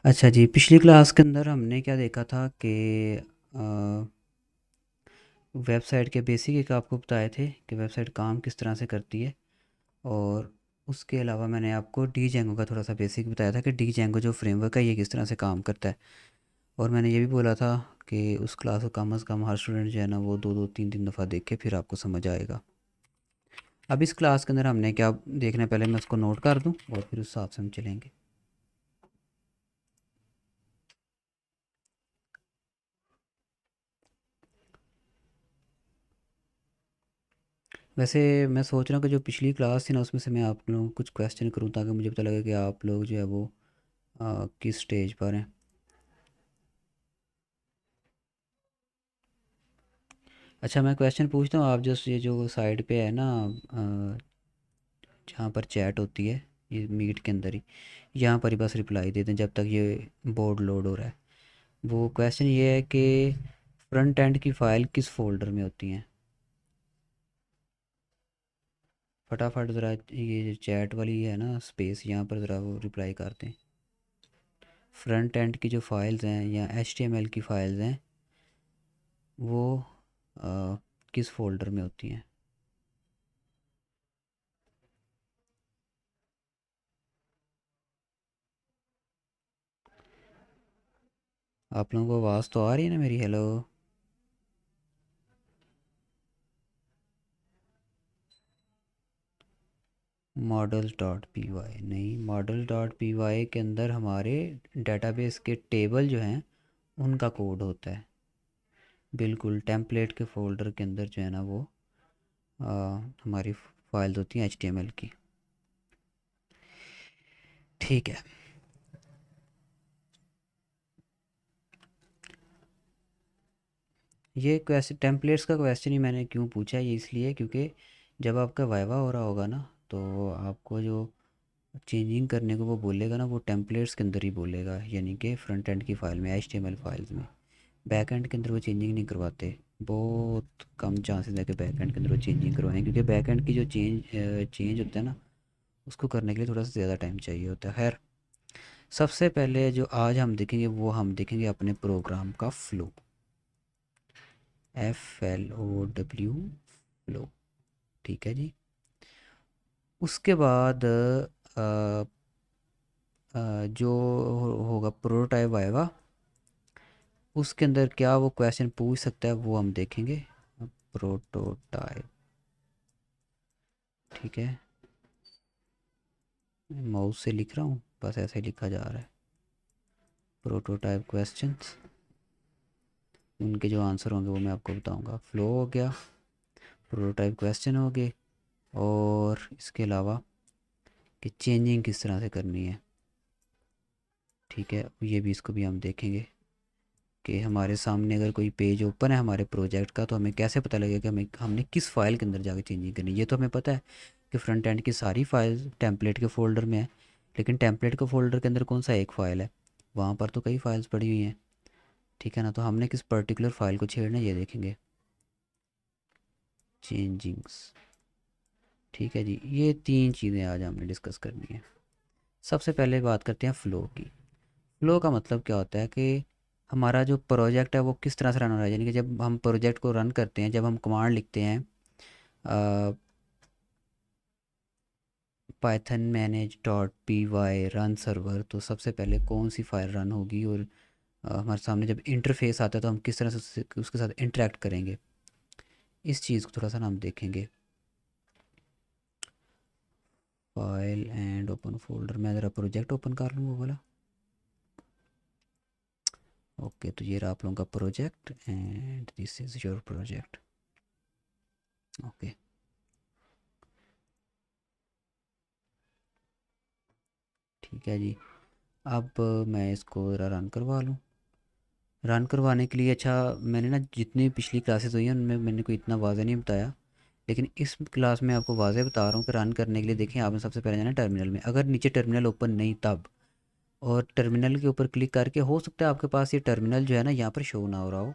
अच्छा जी, पिछली क्लास के अंदर हमने क्या देखा था कि वेबसाइट के बेसिक एक आपको बताए थे कि वेबसाइट काम किस तरह से करती है। और उसके अलावा मैंने आपको डी जेंगो का थोड़ा सा बेसिक बताया था कि डी जेंगो जो फ्रेमवर्क है ये किस तरह से काम करता है। और मैंने ये भी बोला था कि उस क्लास को कम अज़ कम हर स्टूडेंट जो है ना वो दो दो तीन तीन दफ़ा देखे फिर आपको समझ आएगा। अब इस क्लास के अंदर हमने क्या देखना है, पहले मैं उसको नोट कर दूँ और फिर उस हिसाब से हम चलेंगे। वैसे मैं सोच रहा हूँ कि जो पिछली क्लास थी ना उसमें से मैं आप लोगों को कुछ क्वेश्चन करूँ ताकि मुझे पता लगे कि आप लोग जो है वो किस स्टेज पर हैं। अच्छा, मैं क्वेश्चन पूछता हूँ, आप जस्ट ये जो साइड पे है ना जहाँ पर चैट होती है ये मीट के अंदर ही, यहाँ पर ही बस रिप्लाई दे दें जब तक ये बोर्ड लोड हो रहा है। वो क्वेश्चन ये है कि फ्रंट एंड की फ़ाइल किस फोल्डर में होती हैं। फटाफट ज़रा ये जो चैट वाली है ना स्पेस यहाँ पर ज़रा वो रिप्लाई कर दें। फ्रंट एंड की जो फाइल्स हैं या HTML की फ़ाइल्स हैं वो अ, किस फोल्डर में होती हैं। आप लोगों को आवाज़ तो आ रही है ना मेरी? Hello. Model dot P Y नहीं, मॉडल डॉट पी वाई के अंदर हमारे डेटाबेस के टेबल जो हैं उनका कोड होता है। बिल्कुल टेम्पलेट के फोल्डर के अंदर जो है ना वो आ, हमारी फाइल्स होती हैं HTML की। ठीक है। ये क्वेश्चन टेम्पलेट्स का क्वेश्चन ही मैंने क्यों पूछा है, ये इसलिए क्योंकि जब आपका वाइवा हो रहा होगा ना तो आपको जो चेंजिंग करने को वो बोलेगा ना वो टेम्पलेट्स के अंदर ही बोलेगा, यानी कि फ्रंट एंड की फ़ाइल में HTML फाइल्स में। बैक एंड के अंदर वो चेंजिंग नहीं करवाते। बहुत कम चांसेस है कि बैक एंड के अंदर वो चेंजिंग करवाएं, क्योंकि बैक एंड की जो चेंज होता है ना उसको करने के लिए थोड़ा सा ज़्यादा टाइम चाहिए होता है। खैर, सबसे पहले जो आज हम देखेंगे वो हम देखेंगे अपने प्रोग्राम का फ्लो। FLOW, flow. ठीक है जी। उसके बाद जो होगा प्रोटोटाइप आएगा, उसके अंदर क्या वो क्वेश्चन पूछ सकता है वो हम देखेंगे। प्रोटोटाइप। ठीक है, माउस से लिख रहा हूँ बस ऐसे ही लिखा जा रहा है। प्रोटोटाइप क्वेश्चंस, उनके जो आंसर होंगे वो मैं आपको बताऊंगा। फ्लो हो गया, प्रोटोटाइप क्वेश्चन हो गए, और इसके अलावा कि चेंजिंग किस तरह से करनी है। ठीक है, ये भी इसको भी हम देखेंगे कि हमारे सामने अगर कोई पेज ओपन है हमारे प्रोजेक्ट का तो हमें कैसे पता लगेगा कि हमें हमने किस फाइल के अंदर जाकर चेंजिंग करनी है। ये तो हमें पता है कि फ्रंट एंड की सारी फाइल टेम्पलेट के फोल्डर में है, लेकिन टेम्पलेट के फोल्डर के अंदर कौन सा एक फ़ाइल है, वहाँ पर तो कई फाइल्स पड़ी हुई हैं। ठीक है ना, तो हमने किस पर्टिकुलर फाइल को छेड़ना है ये देखेंगे। चेंजिंग्स। ठीक है जी, ये तीन चीज़ें आज हमने डिस्कस करनी है। सबसे पहले बात करते हैं फ़्लो की। फ़्लो का मतलब क्या होता है कि हमारा जो प्रोजेक्ट है वो किस तरह से रन हो रहा है, यानी कि जब हम प्रोजेक्ट को रन करते हैं, जब हम कमांड लिखते हैं Python manage dot P Y run server, तो सबसे पहले कौन सी फाइल रन होगी, और हमारे सामने जब इंटरफेस आता है तो हम किस तरह से उसके साथ इंटरेक्ट करेंगे। इस चीज़ को थोड़ा सा ना हम देखेंगे। फाइल एंड ओपन फोल्डर, मैं ज़रा प्रोजेक्ट ओपन कर लूँ वो वाला। ओके, तो ये रहा आप लोगों का project and this is your project. Okay, ठीक है जी। अब मैं इसको ज़रा रन करवा लूँ। रन करवाने के लिए, अच्छा मैंने ना जितनी पिछली क्लासेस हुई हैं उनमें मैंने कोई इतना वाज़े नहीं बताया, लेकिन इस क्लास में आपको वाज़े बता रहा हूँ कि रन करने के लिए देखें आपने सबसे पहले जाना टर्मिनल में, अगर नीचे टर्मिनल ओपन नहीं तब, और टर्मिनल के ऊपर क्लिक करके हो सकता है आपके पास ये टर्मिनल जो है ना यहाँ पर शो ना हो रहा हो,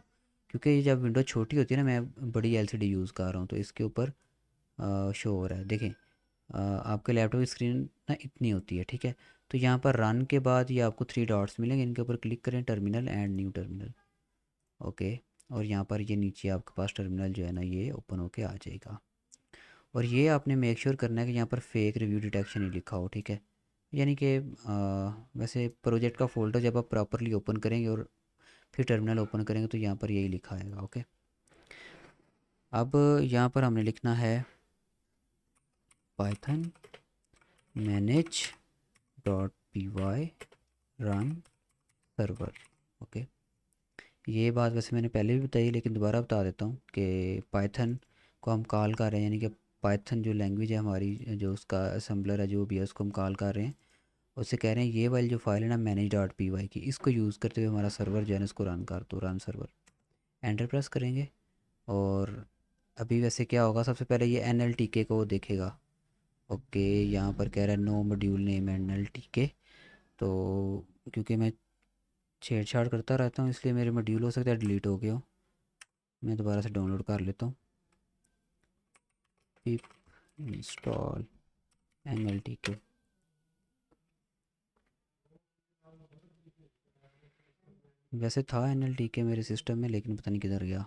क्योंकि ये जब विंडो छोटी होती है ना, मैं बड़ी LCD यूज़ कर रहा हूँ तो इसके ऊपर शो हो रहा है। देखें आपके लैपटॉप की स्क्रीन ना इतनी होती है, ठीक है। तो यहाँ पर रन के बाद ये आपको 3 डॉट्स मिलेंगे, इनके ऊपर क्लिक करें, terminal and new terminal. Okay, और यहाँ पर ये नीचे आपके पास टर्मिनल जो है ना ये ओपन होके आ जाएगा। और ये आपने मेक श्योर करना है कि यहाँ पर फेक रिव्यू डिटेक्शन ही लिखा हो, ठीक है। यानी कि वैसे प्रोजेक्ट का फोल्डर जब आप प्रॉपरली ओपन करेंगे और फिर टर्मिनल ओपन करेंगे तो यहाँ पर यही लिखा आएगा। ओके, अब यहाँ पर हमने लिखना है Python manage dot P Y run server. Okay, ये बात वैसे मैंने पहले भी बताई लेकिन दोबारा बता देता हूँ कि पाइथन को हम कॉल कर रहे हैं, यानी कि पाइथन जो लैंग्वेज है हमारी, जो उसका असेंबलर है जो भी है, उसको हम कॉल कर रहे हैं। उससे कह रहे हैं ये वाली जो फाइल है ना मैनेज डॉट पी वाई की, इसको यूज़ करते हुए हमारा सर्वर जो है ना इसको रन कर दो, रन सर्वर। एंटर प्रेस करेंगे और अभी वैसे क्या होगा, सबसे पहले ये एन एल टी के को देखेगा। ओके, यहाँ पर कह रहा है no module name N L T K. तो क्योंकि मैं छेड़छाड़ करता रहता हूँ इसलिए मेरे मॉड्यूल हो सकता है डिलीट हो गया हो। मैं दोबारा से डाउनलोड कर लेता हूँ, pip install N L T K. वैसे था एन एल टी के मेरे सिस्टम में लेकिन पता नहीं किधर गया।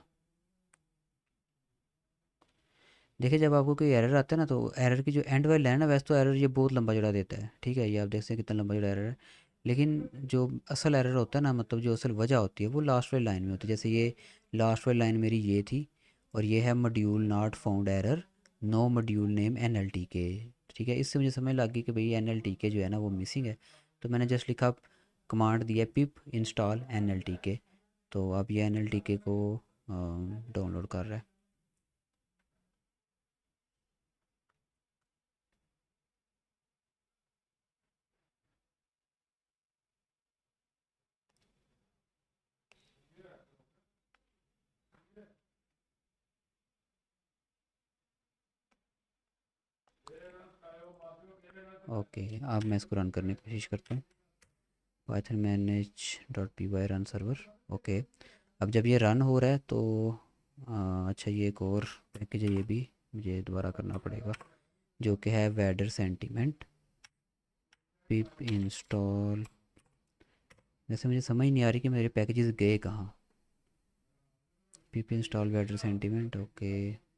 देखिए जब आपको कोई एरर आता है ना, तो एरर की जो एंड वाली लाइन है ना, वैसे तो एरर ये बहुत लंबा चौड़ा देता है, ठीक है, ये आप देख सकते हैं कितना लंबा चौड़ा एरर है। लेकिन जो असल एरर होता है ना, मतलब जो असल वजह होती है वो लास्ट वाली लाइन में होती है। जैसे ये लास्ट वाली लाइन मेरी ये थी, और ये है module not found error, no module name N L T K. ठीक है, इससे मुझे समझ लग गई कि भाई एन एल टी के जो है ना वो मिसिंग है। तो मैंने जस्ट लिखा, कमांड दिया pip install N L T K. तो अब ये एन एल टी के को डाउनलोड कर रहा है। ओके, अब मैं इसको रन करने की कोशिश करता हूँ, Python manage dot P Y run server. Okay, अब जब ये रन हो रहा है तो अच्छा ये एक और पैकेज है, ये भी मुझे दोबारा करना पड़ेगा, जो कि है वैडर सेंटीमेंट पिप इंस्टॉल। वैसे मुझे समझ नहीं आ रही कि मेरे पैकेजेस गए कहाँ। Pip install vader sentiment. Okay,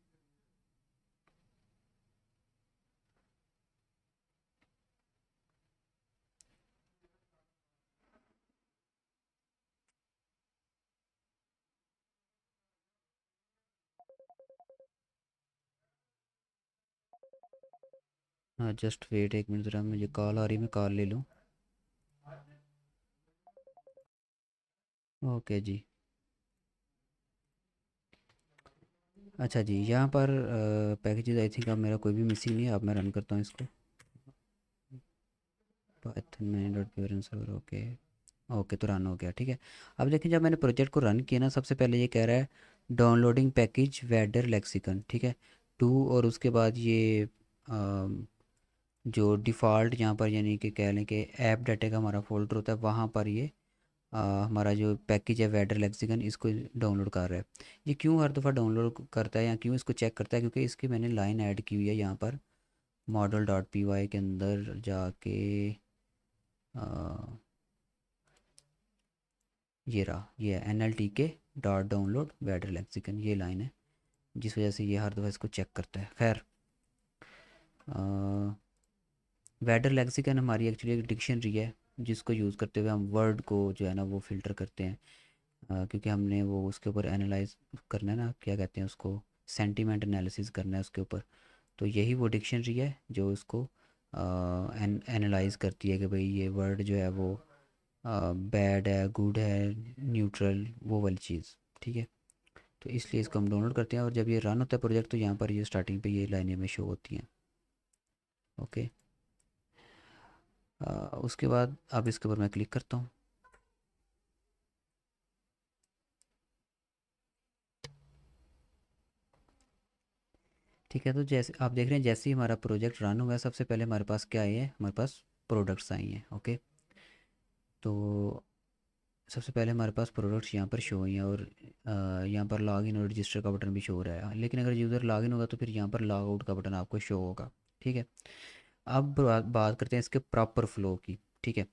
हाँ जस्ट वेट एक मिनट ज़रा, मुझे कॉल आ रही है, मैं कॉल ले लूँ। ओके जी, अच्छा जी, यहाँ पर पैकेजेस आई थिंक अब मेरा कोई भी मिसिंग नहीं है। अब मैं रन करता हूँ इसको, Python man dot P run server. Okay, okay तो रन हो गया, ठीक है। अब देखिए जब मैंने प्रोजेक्ट को रन किया ना, सबसे पहले ये कह रहा है डाउनलोडिंग पैकेज वैडर लेक्सिकन, ठीक है, टू, और उसके बाद ये जो डिफ़ॉल्ट यहाँ पर यानी कि कह लें कि ऐप डाटा का हमारा फोल्डर होता है, वहाँ पर ये हमारा जो पैकेज है वैडर लेक्सिकन, इसको डाउनलोड कर रहा है। ये क्यों हर दफ़ा डाउनलोड करता है या क्यों इसको चेक करता है, क्योंकि इसकी मैंने लाइन ऐड की हुई है यहाँ पर मॉडल डॉट पी वाई के अंदर जाके। ये रहा, ये एन एल टी के डॉट डाउनलोड वैडर लेक्सिकन, ये लाइन है जिस वजह से ये हर दफ़ा इसको चेक करता है। खैर, वैडर लेक्सिकन हमारी एक्चुअली एक डिक्शनरी है जिसको यूज़ करते हुए हम वर्ड को जो है ना वो फ़िल्टर करते हैं। क्योंकि हमने वो उसके ऊपर एनालाइज करना है ना, क्या कहते हैं उसको, सेंटीमेंट एनालिसिस करना है उसके ऊपर। तो यही वो डिक्शनरी है जो उसको एनालाइज करती है कि भाई ये वर्ड जो है वो बैड है, गुड है, न्यूट्रल, वो वाली चीज़, ठीक है। तो इसलिए इसको हम डाउनलोड करते हैं और जब ये रन होता है प्रोजेक्ट तो यहाँ पर ये स्टार्टिंग पे ये लाइनें में शो होती हैं। ओके, उसके बाद अब इसके ऊपर मैं क्लिक करता हूँ। ठीक है, तो जैसे आप देख रहे हैं जैसे ही हमारा प्रोजेक्ट रन हुआ है, सबसे पहले हमारे पास क्या आई है, हमारे पास प्रोडक्ट्स आई हैं। ओके, तो सबसे पहले हमारे पास प्रोडक्ट्स यहाँ पर शो हुई हैं, और यहाँ पर लॉग इन और रजिस्टर का बटन भी शो हो रहा है। लेकिन अगर यूज़र लॉग इन होगा तो फिर यहाँ पर लॉग आउट का बटन आपको शो होगा, ठीक है। अब बात करते हैं इसके प्रॉपर फ्लो की। ठीक है।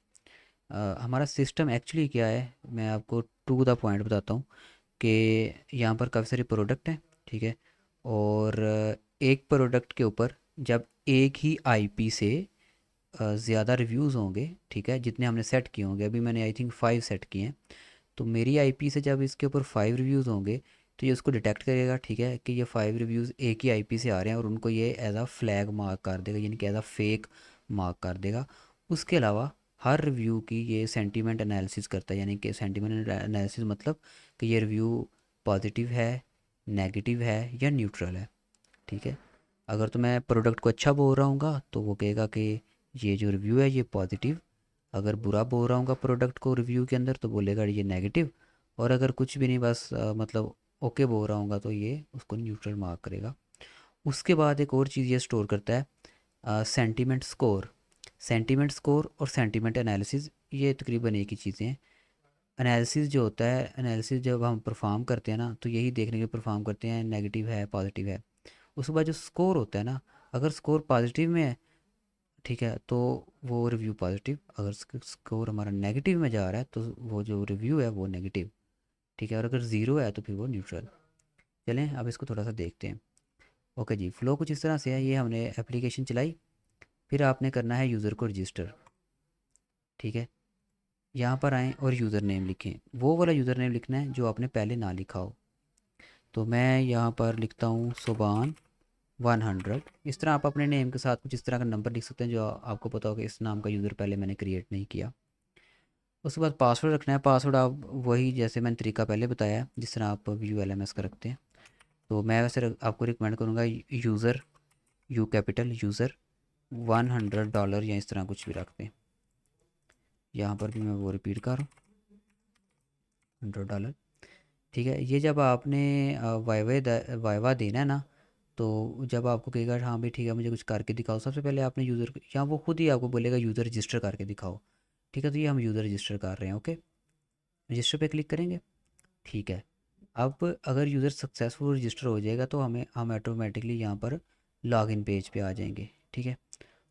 हमारा सिस्टम एक्चुअली क्या है, मैं आपको टू द पॉइंट बताता हूँ कि यहाँ पर काफ़ी सारे प्रोडक्ट हैं, ठीक है। और एक प्रोडक्ट के ऊपर जब एक ही आईपी से ज़्यादा रिव्यूज़ होंगे, ठीक है, जितने हमने सेट किए होंगे, अभी मैंने आई थिंक 5 सेट किए हैं, तो मेरी आईपी से जब इसके ऊपर 5 रिव्यूज़ होंगे तो ये उसको डिटेक्ट करेगा, ठीक है, कि ये 5 रिव्यूज़ एक ही आईपी से आ रहे हैं, और उनको ये एज अ फ्लैग मार्क कर देगा, यानी कि एज अ फेक मार्क कर देगा। उसके अलावा हर रिव्यू की ये सेंटीमेंट एनालिसिस करता है, यानी कि सेंटीमेंट एनालिसिस मतलब कि ये रिव्यू पॉजिटिव है, नेगेटिव है या न्यूट्रल है, ठीक है। अगर तो मैं प्रोडक्ट को अच्छा बोल रहा हूँगा तो वो कहेगा कि ये जो रिव्यू है ये पॉजिटिव। अगर बुरा बोल रहा हूँगा प्रोडक्ट को रिव्यू के अंदर तो बोलेगा ये नेगेटिव। और अगर कुछ भी नहीं, बस मतलब ओके बोल रहा हूँगा तो ये उसको न्यूट्रल मार्क करेगा। उसके बाद एक और चीज़ ये स्टोर करता है, सेंटीमेंट स्कोर। सेंटीमेंट स्कोर और सेंटीमेंट एनालिसिस ये तकरीबन एक ही चीज़ें हैं। एनालिसिस जो होता है, एनालिसिस जब हम परफॉर्म करते हैं ना तो यही देखने के परफॉर्म करते हैं नेगेटिव है पॉजिटिव है। उसके बाद जो स्कोर होता है ना, अगर स्कोर पॉजिटिव में है, ठीक है, तो वो रिव्यू पॉजिटिव। अगर स्कोर हमारा नेगेटिव में जा रहा है तो वो जो रिव्यू है वो नेगेटिव, ठीक है। और अगर ज़ीरो है तो फिर वो न्यूट्रल। चलें अब इसको थोड़ा सा देखते हैं। ओके जी, फ्लो कुछ इस तरह से है। ये हमने एप्लीकेशन चलाई, फिर आपने करना है यूज़र को रजिस्टर, ठीक है। यहाँ पर आएँ और यूज़र नेम लिखें, वो वाला यूज़र नेम लिखना है जो आपने पहले ना लिखा हो। तो मैं यहाँ पर लिखता हूँ सुबान 100। इस तरह आप अपने नेम के साथ कुछ इस तरह का नंबर लिख सकते हैं जो आपको पता हो कि इस नाम का यूज़र पहले मैंने क्रिएट नहीं किया। उसके बाद पासवर्ड रखना है। पासवर्ड आप वही जैसे मैंने तरीका पहले बताया है, जिस तरह आप व्यू एलएमएस का रखते हैं। तो मैं वैसे आपको रिकमेंड करूँगा यूज़र, यू कैपिटल यूज़र $100 या इस तरह कुछ भी रखते हैं। यहाँ पर भी मैं वो रिपीट कर रहा हूँ, $100, ठीक है। ये जब आपने वाइवा देना है ना, तो जब आपको कहेगा हाँ भाई ठीक है मुझे कुछ करके दिखाओ, सबसे पहले आपने यूज़र, या वो खुद ही आपको बोलेगा यूज़र रजिस्टर करके दिखाओ, ठीक है। तो ये हम यूज़र रजिस्टर कर रहे हैं, ओके। रजिस्टर पे क्लिक करेंगे, ठीक है। अब अगर यूज़र सक्सेसफुल रजिस्टर हो जाएगा तो हम ऑटोमेटिकली यहाँ पर लॉगिन पेज पे आ जाएंगे, ठीक है।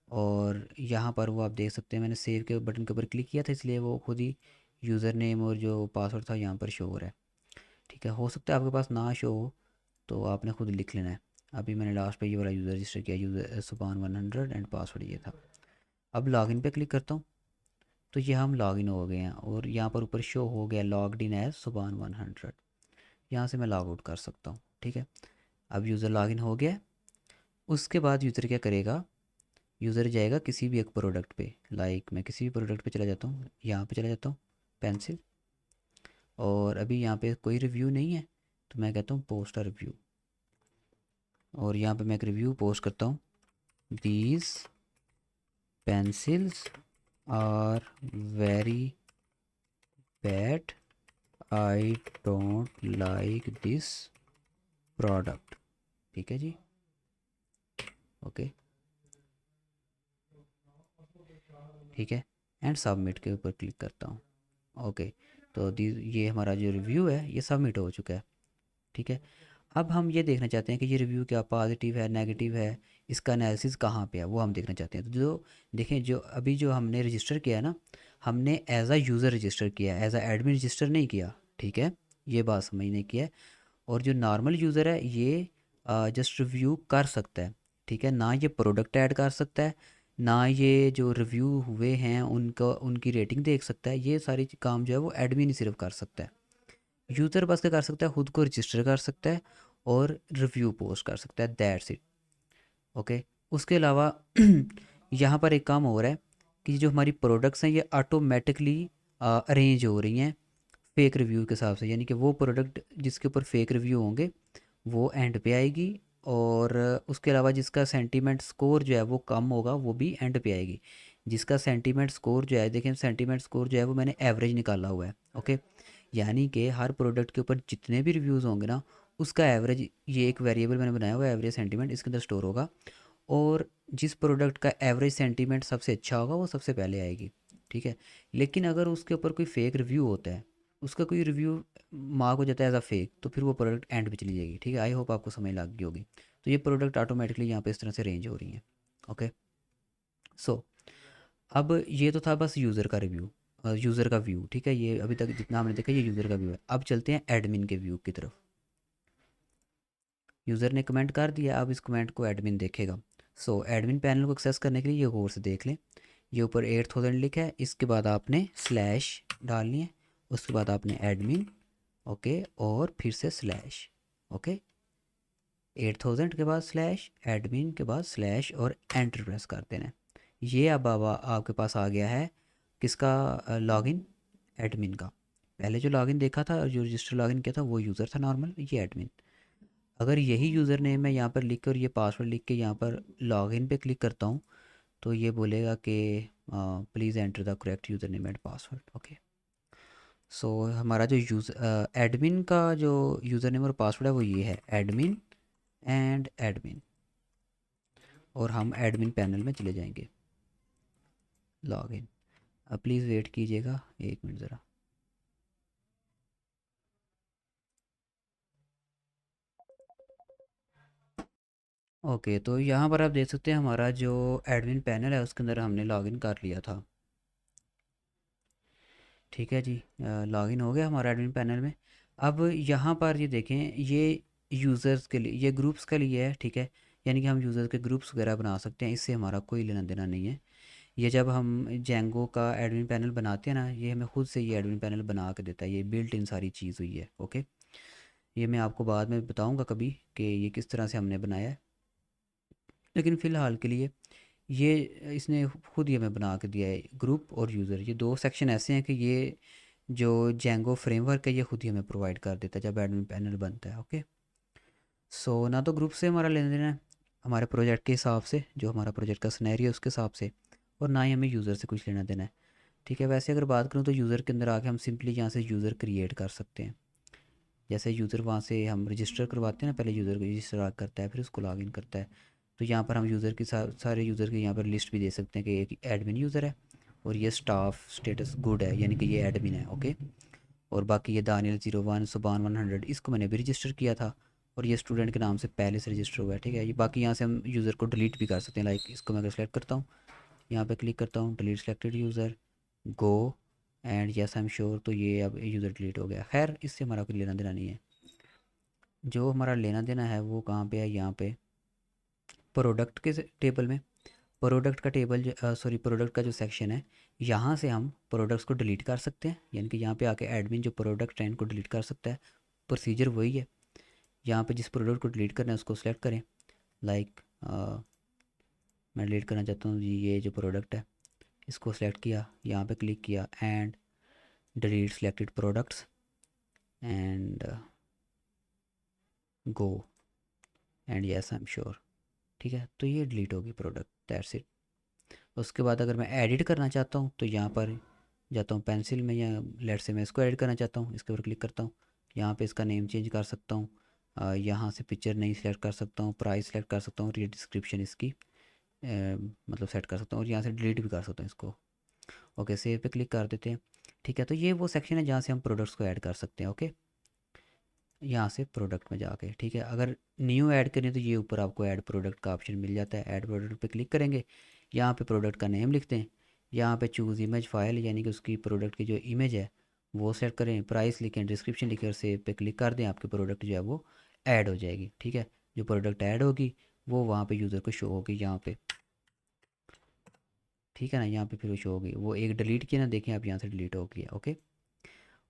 और यहाँ पर वो आप देख सकते हैं मैंने सेव के बटन के ऊपर क्लिक किया था, इसलिए वो खुद ही यूज़र नेम और जो पासवर्ड था यहाँ पर शो हो रहा है, ठीक है। हो सकता है आपके पास ना शो हो तो आपने खुद लिख लेना है। अभी मैंने लास्ट पे ये वाला यूज़र रजिस्टर किया, यूज़र सुबान 100 एंड पासवर्ड ये था। अब लॉगिन पे क्लिक करता हूँ, तो ये हम लॉगिन हो गए हैं और यहाँ पर ऊपर शो हो गया लॉग्ड इन एज सुबान 100। यहाँ से मैं लॉग आउट कर सकता हूँ, ठीक है। अब यूज़र लॉगिन हो गया है। उसके बाद यूज़र क्या करेगा, यूज़र जाएगा किसी भी एक प्रोडक्ट पे, लाइक मैं किसी भी प्रोडक्ट पे चला जाता हूँ, यहाँ पे चला जाता हूँ, पेंसिल। और अभी यहाँ पे कोई रिव्यू नहीं है तो मैं कहता हूँ पोस्ट अ रिव्यू, और यहाँ पे मैं एक रिव्यू पोस्ट करता हूँ, these pencils are very bad, I don't like this product, ठीक है जी, ओके, ठीक है। एंड सबमिट के ऊपर क्लिक करता हूँ, ओके। तो दी ये हमारा जो रिव्यू है ये सबमिट हो चुका है, ठीक है। अब हम ये देखना चाहते हैं कि ये रिव्यू क्या पॉजिटिव है नेगेटिव है, इसका एनालिसिस कहाँ पे है वो हम देखना चाहते हैं। तो जो देखें, जो अभी जो हमने रजिस्टर किया है ना, हमने एज अ यूज़र रजिस्टर किया है, एज अ एडमिन रजिस्टर नहीं किया, ठीक है। ये बात समझने की है। और जो नॉर्मल यूज़र है ये जस्ट रिव्यू कर सकता है, ठीक है, ना ये प्रोडक्ट ऐड कर सकता है, ना ये जो रिव्यू हुए हैं उनका उनकी रेटिंग देख सकता है। ये सारी काम जो है वो एडमिन ही सिर्फ कर सकता है। यूज़र बस क्या कर सकता है, खुद को रजिस्टर कर सकता है और रिव्यू पोस्ट कर सकता है, दैट्स इट, ओके। उसके अलावा यहाँ पर एक काम हो रहा है कि जो हमारी प्रोडक्ट्स हैं ये ऑटोमेटिकली अरेंज हो रही हैं फेक रिव्यू के हिसाब से, यानी कि वो प्रोडक्ट जिसके ऊपर फेक रिव्यू होंगे वो एंड पे आएगी। और उसके अलावा जिसका सेंटीमेंट स्कोर जो है वो कम होगा वो भी एंड पे आएगी। जिसका सेंटीमेंट स्कोर जो है, देखें सेंटीमेंट स्कोर जो है वो मैंने एवरेज निकाला हुआ है, ओके। यानी कि हर प्रोडक्ट के ऊपर जितने भी रिव्यूज़ होंगे ना उसका एवरेज, ये एक वेरिएबल मैंने बनाया हुआ है एवरेज सेंटीमेंट, इसके अंदर स्टोर होगा। और जिस प्रोडक्ट का एवरेज सेंटीमेंट सबसे अच्छा होगा वो सबसे पहले आएगी, ठीक है। लेकिन अगर उसके ऊपर कोई फेक रिव्यू होता है, उसका कोई रिव्यू मार्क हो जाता है एज अ फेक, तो फिर वो प्रोडक्ट एंड पे चली जाएगी, ठीक है। आई होप आपको समझ लग गई होगी। तो ये प्रोडक्ट ऑटोमेटिकली यहाँ पे इस तरह से रेंज हो रही हैं, ओके। सो अब ये तो था बस यूज़र का रिव्यू, यूज़र का व्यू, ठीक है। ये अभी तक जितना हमने देखा ये यूज़र का व्यू है। अब चलते हैं एडमिन के व्यू की तरफ। यूज़र ने कमेंट कर दिया, अब इस कमेंट को एडमिन देखेगा। सो एडमिन पैनल को एक्सेस करने के लिए ये गौर से देख लें, ये ऊपर 8000 लिखा है, इसके बाद आपने स्लैश डालनी है, उसके बाद आपने एडमिन, ओके, और फिर से स्लैश, ओके, 8000 के बाद स्लैश, एडमिन के बाद स्लैश और एंटर प्रेस कर देना है। ये अब आपके पास आ गया है किसका लॉगिन, एडमिन का। पहले जो लॉगिन देखा था और जो रजिस्टर लॉगिन किया था वो यूज़र था नॉर्मल, ये एडमिन। अगर यही यूज़र नेम मैं यहाँ पर लिख कर ये पासवर्ड लिख के यहाँ पर लॉगिन पे क्लिक करता हूँ तो ये बोलेगा कि please enter the correct user name and password, okay. So हमारा जो एडमिन का जो यूज़र नेम और पासवर्ड है वो ये है, एडमिन एंड एडमिन। और हम एडमिन पैनल में चले जाएंगे, लॉगिन। अब प्लीज़ वेट कीजिएगा 1 मिनट ज़रा। ओके, तो यहाँ पर आप देख सकते हैं हमारा जो एडमिन पैनल है उसके अंदर हमने लॉगिन कर लिया था। ठीक है जी, लॉगिन हो गया हमारा एडमिन पैनल में। अब यहाँ पर ये देखें, ये यूज़र्स के लिए, ये ग्रुप्स के लिए है, ठीक है। यानी कि हम यूज़र्स के ग्रुप्स वगैरह बना सकते हैं, इससे हमारा कोई लेना देना नहीं है। ये जब हम जेंगो का एडमिन पैनल बनाते हैं ना, ये हमें खुद से ये एडमिन पैनल बना के देता है, ये बिल्ट इन सारी चीज़ हुई है, ओके। ये मैं आपको बाद में बताऊँगा कभी कि ये किस तरह से हमने बनाया है, लेकिन फ़िलहाल के लिए ये इसने खुद ही हमें बना के दिया है। ग्रुप और यूज़र, ये दो सेक्शन ऐसे हैं कि ये जो जेंगो फ्रेमवर्क है ये खुद ही हमें प्रोवाइड कर देता है जब एडमिन पैनल बनता है, ओके। सो ना तो ग्रुप से हमारा लेना देना है हमारे प्रोजेक्ट के हिसाब से, जो हमारा प्रोजेक्ट का सिनेरियो है उसके हिसाब से, और ना ही हमें यूज़र से कुछ लेना देना है, ठीक है। वैसे अगर बात करूँ तो यूज़र के अंदर आके हम सिंपली यहाँ से यूज़र क्रिएट कर सकते हैं। जैसे यूज़र वहाँ से हम रजिस्टर करवाते हैं ना, पहले यूज़र को रजिस्टर करता है फिर उसको लॉगिन करता है। तो यहाँ पर हम यूज़र की सारे यूज़र की यहाँ पर लिस्ट भी दे सकते हैं कि एक एडमिन यूज़र है और ये स्टाफ स्टेटस गुड है, यानी कि ये एडमिन है, ओके। और बाकी ये दानियल 01 सुबान 100, इसको मैंने भी रजिस्टर किया था और ये स्टूडेंट के नाम से पहले से रजिस्टर हुआ है, ठीक है। ये बाकी यहाँ से हम यूज़र को डिलीट भी कर सकते हैं, लाइक इसको मैं अगर सेलेक्ट करता हूँ, यहाँ पे क्लिक करता हूँ, delete selected user, go and yes I am sure, तो ये अब यूज़र डिलीट हो गया। खैर इससे हमारा कोई लेना देना नहीं है। जो हमारा लेना देना है वो कहाँ पे है, यहाँ पे प्रोडक्ट के टेबल में। प्रोडक्ट का टेबल, सॉरी, प्रोडक्ट का जो सेक्शन है, यहाँ से हम प्रोडक्ट्स को डिलीट कर सकते हैं, यानी कि यहाँ पे आके एडमिन जो प्रोडक्ट है इनको डिलीट कर सकता है। प्रोसीजर वही है, यहाँ पे जिस प्रोडक्ट को डिलीट करना है उसको सेलेक्ट करें। लाइक मैं डिलीट करना चाहता हूँ जी ये जो प्रोडक्ट है, इसको सेलेक्ट किया, यहाँ पे क्लिक किया and delete selected products and go and yes I am sure, ठीक है। तो ये डिलीट होगी प्रोडक्ट, दैट्स इट। उसके बाद अगर मैं एडिट करना चाहता हूँ तो यहाँ पर जाता हूँ पेंसिल में, या लेट से मैं इसको एडिट करना चाहता हूँ, इसके ऊपर क्लिक करता हूँ, यहाँ पे इसका नेम चेंज कर सकता हूँ, यहाँ से पिक्चर नहीं सेलेक्ट कर सकता हूँ, प्राइस सेलेक्ट कर सकता हूँ और ये डिस्क्रिप्शन इसकी मतलब सेट कर सकता हूँ, और यहाँ से डिलीट भी कर सकता हूँ इसको। ओके, सेव पे क्लिक कर देते हैं, ठीक है। तो ये वो सेक्शन है जहाँ से हम प्रोडक्ट्स को ऐड कर सकते हैं, ओके। यहाँ से प्रोडक्ट में जाके, ठीक है। अगर न्यू ऐड करें तो ये ऊपर आपको ऐड प्रोडक्ट का ऑप्शन मिल जाता है, ऐड प्रोडक्ट पे क्लिक करेंगे, यहाँ पे प्रोडक्ट का नेम लिखते हैं, यहाँ पे चूज़ इमेज फाइल, यानी कि उसकी प्रोडक्ट की जो इमेज है वो सेट करें, प्राइस लिखें, डिस्क्रिप्शन लिखें और सेव पे क्लिक कर दें, आपकी प्रोडक्ट जो है वो ऐड हो जाएगी, ठीक है। जो प्रोडक्ट ऐड होगी वो वहाँ पे यूज़र को शो होगी यहाँ पे, ठीक है ना। यहाँ पे फिर वो शो होगी, वो एक डिलीट किया ना, देखें आप यहाँ से डिलीट हो गया, ओके।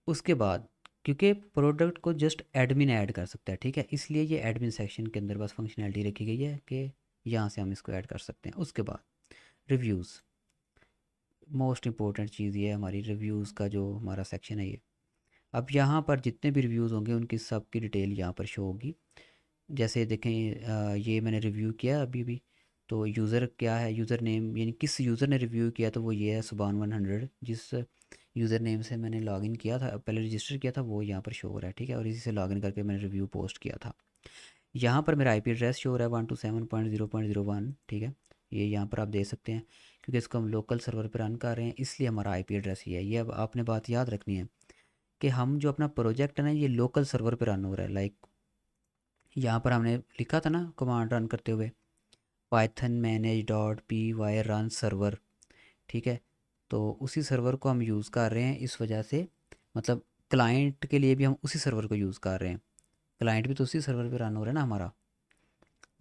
उसके बाद क्योंकि प्रोडक्ट को जस्ट एडमिन ऐड कर सकता है, ठीक है, इसलिए ये एडमिन सेक्शन के अंदर बस फंक्शनैलिटी रखी गई है कि यहाँ से हम इसको ऐड कर सकते हैं। उसके बाद रिव्यूज़, मोस्ट इंपॉर्टेंट चीज़ ये है हमारी रिव्यूज़ का जो हमारा सेक्शन है ये। अब यहाँ पर जितने भी रिव्यूज़ होंगे उनकी सब की डिटेल यहाँ पर शो होगी। जैसे देखें, ये मैंने रिव्यू किया अभी भी, तो यूज़र क्या है, यूज़र नेम, यानी किस यूज़र ने रिव्यू किया, तो वो ये है सुबान 100, जिस यूज़र नेम से मैंने लॉगिन किया था, पहले रजिस्टर किया था, वो यहाँ पर शो हो रहा है, ठीक है। और इसी से लॉगिन करके मैंने रिव्यू पोस्ट किया था। यहाँ पर मेरा आईपी एड्रेस शो हो रहा है 127.0.01, ठीक है। ये यहाँ पर आप देख सकते हैं, क्योंकि इसको हम लोकल सर्वर पर रन कर रहे हैं इसलिए हमारा आईपी एड्रेस ये है। ये अब आपने बात याद रखनी है कि हम जो अपना प्रोजेक्ट है ना ये लोकल सर्वर पर रन हो रहा है। लाइक यहाँ पर हमने लिखा था ना कमांड रन करते हुए, Python manage dot P Y run server, ठीक है। तो उसी सर्वर को हम यूज़ कर रहे हैं इस वजह से, मतलब क्लाइंट के लिए भी हम उसी सर्वर को यूज़ कर रहे हैं। क्लाइंट भी तो उसी सर्वर पे रन हो रहा है ना हमारा,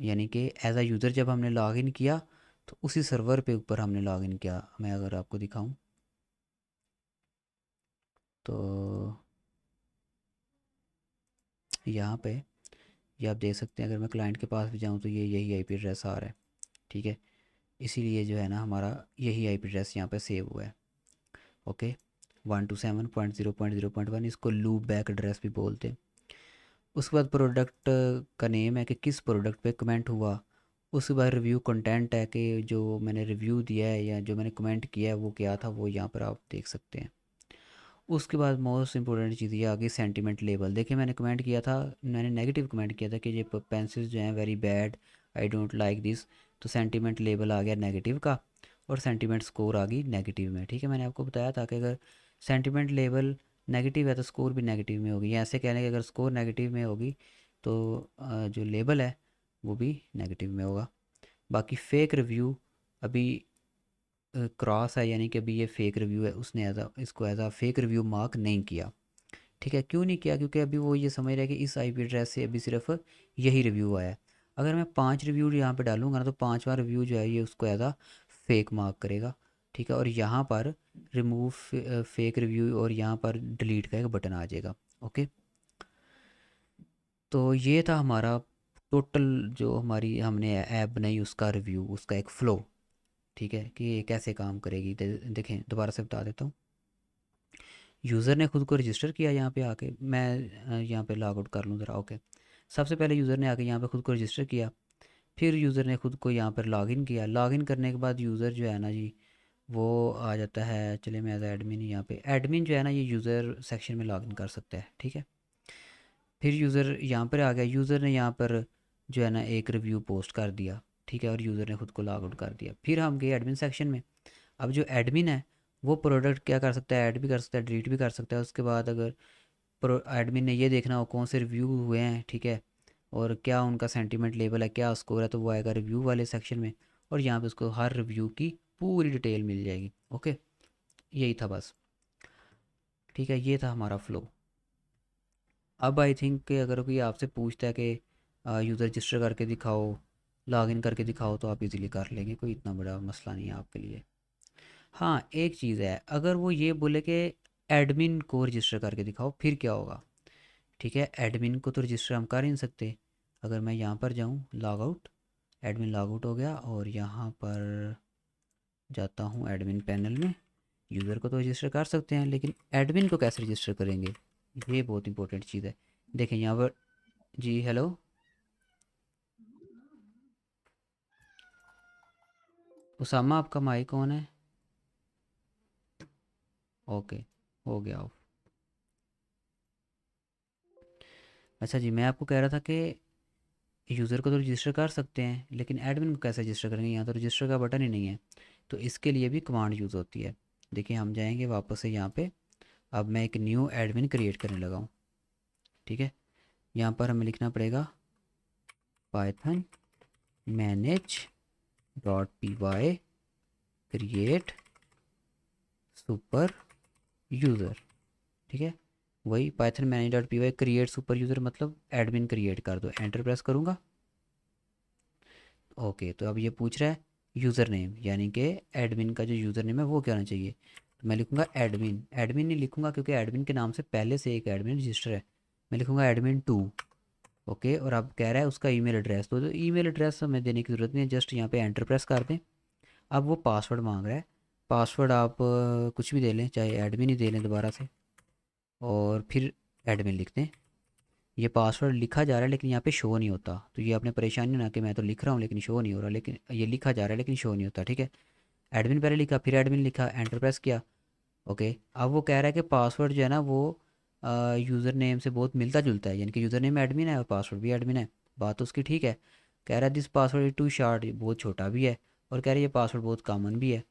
यानी कि एज अ यूज़र जब हमने लॉगिन किया तो उसी सर्वर पे ऊपर हमने लॉगिन किया। मैं अगर आपको दिखाऊं तो यहाँ पे ये आप देख सकते हैं, अगर मैं क्लाइंट के पास भी जाऊँ तो ये यही आईपी एड्रेस आ रहा है। ठीक है, इसीलिए जो है ना हमारा यही आईपी एड्रेस यहाँ पे सेव हुआ है। ओके, 127.0.0.1 इसको लूप बैक एड्रेस भी बोलते हैं। उसके बाद प्रोडक्ट का नेम है कि किस प्रोडक्ट पे कमेंट हुआ। उसके बाद रिव्यू कंटेंट है कि जो मैंने रिव्यू दिया है या जो मैंने कमेंट किया है वो क्या था, वो यहाँ पर आप देख सकते हैं। उसके बाद मोस्ट इंपॉर्टेंट चीज़ ये आ गई सेंटीमेंट लेबल। देखिए मैंने कमेंट किया था, मैंने नेगेटिव कमेंट किया था कि ये पेंसिल्स जो हैं very bad, I don't like this. तो सेंटीमेंट लेबल आ गया नेगेटिव का और सेंटीमेंट स्कोर आ गई नेगेटिव में। ठीक है, मैंने आपको बताया था कि अगर सेंटीमेंट लेबल नेगेटिव है तो स्कोर भी नेगेटिव में होगी, या ऐसे कहने कि अगर स्कोर नेगेटिव में होगी तो जो लेबल है वो भी नेगेटिव में होगा। बाकी फेक रिव्यू अभी क्रॉस है, यानी कि अभी ये फेक रिव्यू है, उसने इसको as a fake review mark नहीं किया। ठीक है, क्यों नहीं किया? क्योंकि अभी वो ये समझ रहा है कि इस आईपी एड्रेस से अभी सिर्फ यही रिव्यू आया है। अगर मैं 5 रिव्यू यहाँ पे डालूंगा ना तो 5वां रिव्यू जो है ये उसको एज अ फेक मार्क करेगा। ठीक है, और यहाँ पर रिमूव फेक रिव्यू और यहाँ पर डिलीट का एक बटन आ जाएगा। ओके, तो ये था हमारा टोटल जो हमारी हमने ऐप बनाई उसका रिव्यू, उसका एक फ़्लो। ठीक है, कि ये कैसे काम करेगी। देखें दोबारा से बता देता हूँ। यूज़र ने खुद को रजिस्टर किया यहाँ पे आके, मैं यहाँ पे लॉग आउट कर लूँ ज़रा। ओके, सबसे पहले यूज़र ने आके यहाँ पे खुद को रजिस्टर किया, फिर यूज़र ने खुद को यहाँ पर लॉगिन किया। लॉगिन करने के बाद यूज़र जो है ना जी वो आ जाता है, चलिए मैं एज एडमिन यहाँ पे, एडमिन जो है ना ये यूज़र सेक्शन में लॉगिन कर सकता है। ठीक है, फिर यूज़र यहाँ पर आ गया, यूज़र ने यहाँ पर जो है ना एक रिव्यू पोस्ट कर दिया। ठीक है, और यूज़र ने खुद को लॉग आउट कर दिया। फिर हम गए एडमिन सेक्शन में। अब जो एडमिन है वो प्रोडक्ट क्या कर सकता है, ऐड भी कर सकता है, डिलीट भी कर सकता है। उसके बाद अगर प्रो एडमिन ने ये देखना हो कौन से रिव्यू हुए हैं, ठीक है, और क्या उनका सेंटीमेंट लेवल है, क्या स्कोर है, तो वो आएगा रिव्यू वाले सेक्शन में और यहाँ पे उसको हर रिव्यू की पूरी डिटेल मिल जाएगी। ओके, यही था बस। ठीक है, ये था हमारा फ़्लो। अब आई थिंक कि अगर कोई आपसे पूछता है कि यूज़र रजिस्टर करके दिखाओ, लॉगिन करके दिखाओ, तो आप इजीली कर लेंगे, कोई इतना बड़ा मसला नहीं है आपके लिए। हाँ, एक चीज़ है, अगर वो ये बोले कि एडमिन को रजिस्टर करके दिखाओ फिर क्या होगा? ठीक है, एडमिन को तो रजिस्टर हम कर ही नहीं सकते। अगर मैं यहाँ पर जाऊँ log out, admin log out हो गया और यहाँ पर जाता हूँ एडमिन पैनल में। यूज़र को तो रजिस्टर कर सकते हैं लेकिन एडमिन को कैसे रजिस्टर करेंगे, ये बहुत इंपॉर्टेंट चीज़ है। देखें यहाँ पर, जी हेलो, उसामा आपका माइक कौन है? ओके, हो गया ऑफ। अच्छा जी, मैं आपको कह रहा था कि यूज़र को तो रजिस्टर कर सकते हैं लेकिन एडमिन को कैसे रजिस्टर करेंगे? यहाँ तो रजिस्टर का बटन ही नहीं है। तो इसके लिए भी कमांड यूज़ होती है। देखिए हम जाएंगे वापस से यहाँ पे। अब मैं एक न्यू एडमिन क्रिएट करने लगा हूँ। ठीक है, यहाँ पर हमें लिखना पड़ेगा Python manage dot P Y create super user. ठीक है, वही Python manage dot P Y create super user, मतलब एडमिन क्रिएट कर दो। एंटर प्रेस करूँगा। ओके, तो अब ये पूछ रहा है यूज़र नेम, यानी कि एडमिन का जो यूज़र नेम है वो क्या होना चाहिए। तो मैं लिखूँगा एडमिन। एडमिन नहीं लिखूँगा क्योंकि एडमिन के नाम से पहले से एक एडमिन रजिस्टर है। मैं लिखूँगा एडमिन 2। ओके, और अब कह रहा है उसका ईमेल एड्रेस, तो ईमेल एड्रेस हमें देने की ज़रूरत नहीं है, जस्ट यहाँ पे एंटर प्रेस कर दें। अब वो पासवर्ड मांग रहा है। पासवर्ड आप कुछ भी दे लें, चाहे एडमिन ही दे लें दोबारा से, और फिर एडमिन लिख दें। ये पासवर्ड लिखा जा रहा है लेकिन यहाँ पे शो नहीं होता, तो ये आपने परेशानी ना कि मैं तो लिख रहा हूँ लेकिन शो नहीं हो रहा, लेकिन ये लिखा जा रहा है लेकिन शो नहीं होता। ठीक है, एडमिन पहले लिखा, फिर एडमिन लिखा, एंटर प्रेस किया। ओके, अब वो कह रहा है कि पासवर्ड जो है ना वो यूज़र नेम से बहुत मिलता जुलता है, यानी कि यूज़र नेम एडमिन है और पासवर्ड भी एडमिन है। बात तो उसकी ठीक है। कह रहा है this password is too short, बहुत छोटा भी है, और कह रहा है ये पासवर्ड बहुत कॉमन भी है।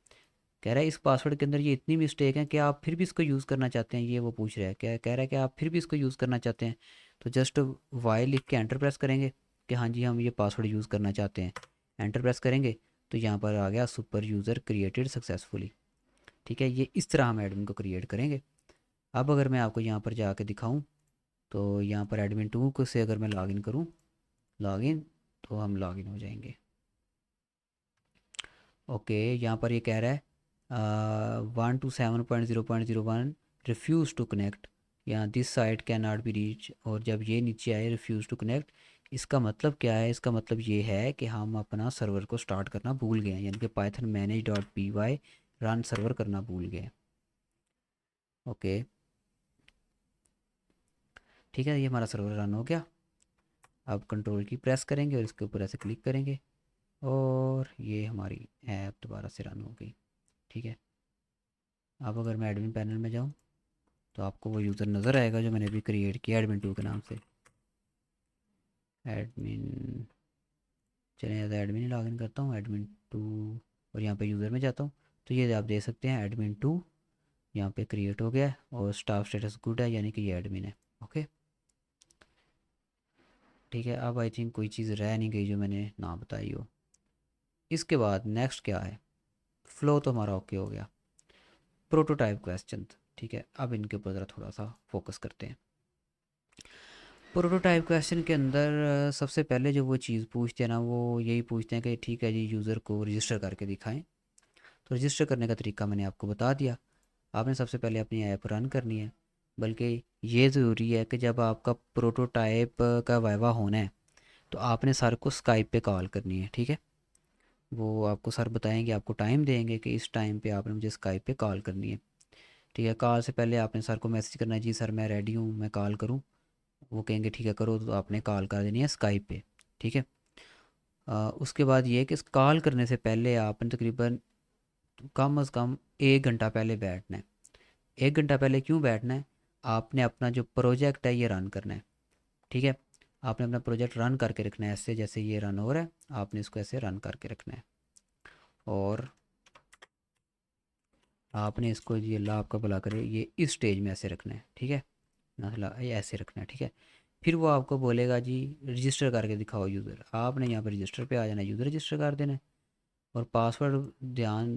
कह रहा है इस पासवर्ड के अंदर ये इतनी मिस्टेक है कि आप फिर भी इसको यूज़ करना चाहते हैं, ये वो पूछ रहा है। क्या कह रहा है कि आप फिर भी इसको यूज़ करना चाहते हैं? तो जस्ट वाई लिख के एंटर प्रेस करेंगे कि हाँ जी हम ये पासवर्ड यूज़ करना चाहते हैं। एंटर प्रेस करेंगे तो यहाँ पर आ गया सुपर यूज़र क्रिएटेड सक्सेसफुली। ठीक है, ये इस तरह हम एडमिन को क्रिएट करेंगे। अब अगर मैं आपको यहाँ पर जाके दिखाऊं, तो यहाँ पर एडमिन 2 को से अगर मैं लॉगिन करूँ, लॉगिन, तो हम लॉगिन हो जाएंगे। ओके, यहाँ पर ये कह रहा है 127.0.01 रिफ्यूज़ टू कनेक्ट, यहाँ this site can not be reach, और जब ये नीचे आए रिफ्यूज़ टू कनेक्ट, इसका मतलब क्या है? इसका मतलब ये है कि हम अपना सर्वर को स्टार्ट करना भूल गए हैं, यानी कि Python manage dot P Y run server करना भूल गए। ओके, ठीक है, ये हमारा सर्वर रन हो गया। अब कंट्रोल की प्रेस करेंगे और इसके ऊपर ऐसे क्लिक करेंगे और ये हमारी ऐप दोबारा से रन हो गई। ठीक है, अब अगर मैं एडमिन पैनल में जाऊँ, तो आपको वो यूज़र नज़र आएगा जो मैंने अभी क्रिएट किया एडमिन 2 के नाम से। एडमिन, चलिए ज़्यादा एडमिन ही लॉगिन करता हूँ, एडमिन 2, और यहाँ पे यूज़र में जाता हूँ, तो ये आप देख सकते हैं एडमिन 2 यहाँ पे क्रिएट हो गया है और स्टाफ स्टेटस गुड है, यानी कि ये एडमिन है। ओके, ठीक है, अब आई थिंक कोई चीज़ रह नहीं गई जो मैंने ना बताई हो। इसके बाद नेक्स्ट क्या है? फ़्लो तो हमारा ओके हो गया। प्रोटोटाइप क्वेश्चन, ठीक है, अब इनके ऊपर ज़रा थोड़ा सा फोकस करते हैं। प्रोटोटाइप क्वेश्चन के अंदर सबसे पहले जो वो चीज़ पूछते हैं ना, वो यही पूछते हैं कि ठीक है जी, यूज़र को रजिस्टर करके दिखाएं। तो रजिस्टर करने का तरीका मैंने आपको बता दिया। आपने सबसे पहले अपनी ऐप रन करनी है, बल्कि ये ज़रूरी है कि जब आपका प्रोटोटाइप का वाइवा होना है, तो आपने सर को स्काइप पे कॉल करनी है। ठीक है, वो आपको सर बताएंगे, आपको टाइम देंगे कि इस टाइम पे आपने मुझे स्काइप पे कॉल करनी है। ठीक है, कॉल से पहले आपने सर को मैसेज करना है, जी सर मैं रेडी हूँ, मैं कॉल करूँ। वो कहेंगे ठीक है करो, तो आपने कॉल कर देनी है स्काइप पे। ठीक है, उसके बाद ये है कि कॉल करने से पहले आपने तकरीबन कम अज़ कम 1 घंटा पहले बैठना है। 1 घंटा पहले क्यों बैठना है? आपने अपना जो प्रोजेक्ट है ये रन करना है। ठीक है, आपने अपना प्रोजेक्ट रन करके रखना है, ऐसे जैसे ये रन हो रहा है, आपने इसको ऐसे रन करके रखना है। और आपने इसको, ये अल्लाह आपका भला करे, ये इस स्टेज में ऐसे रखना है। ठीक है, मतलब ये ऐसे रखना है। ठीक है, फिर वो आपको बोलेगा जी रजिस्टर करके दिखाओ यूज़र, आपने यहाँ पर रजिस्टर पे आ जाना है, यूज़र रजिस्टर कर देना है। और पासवर्ड ध्यान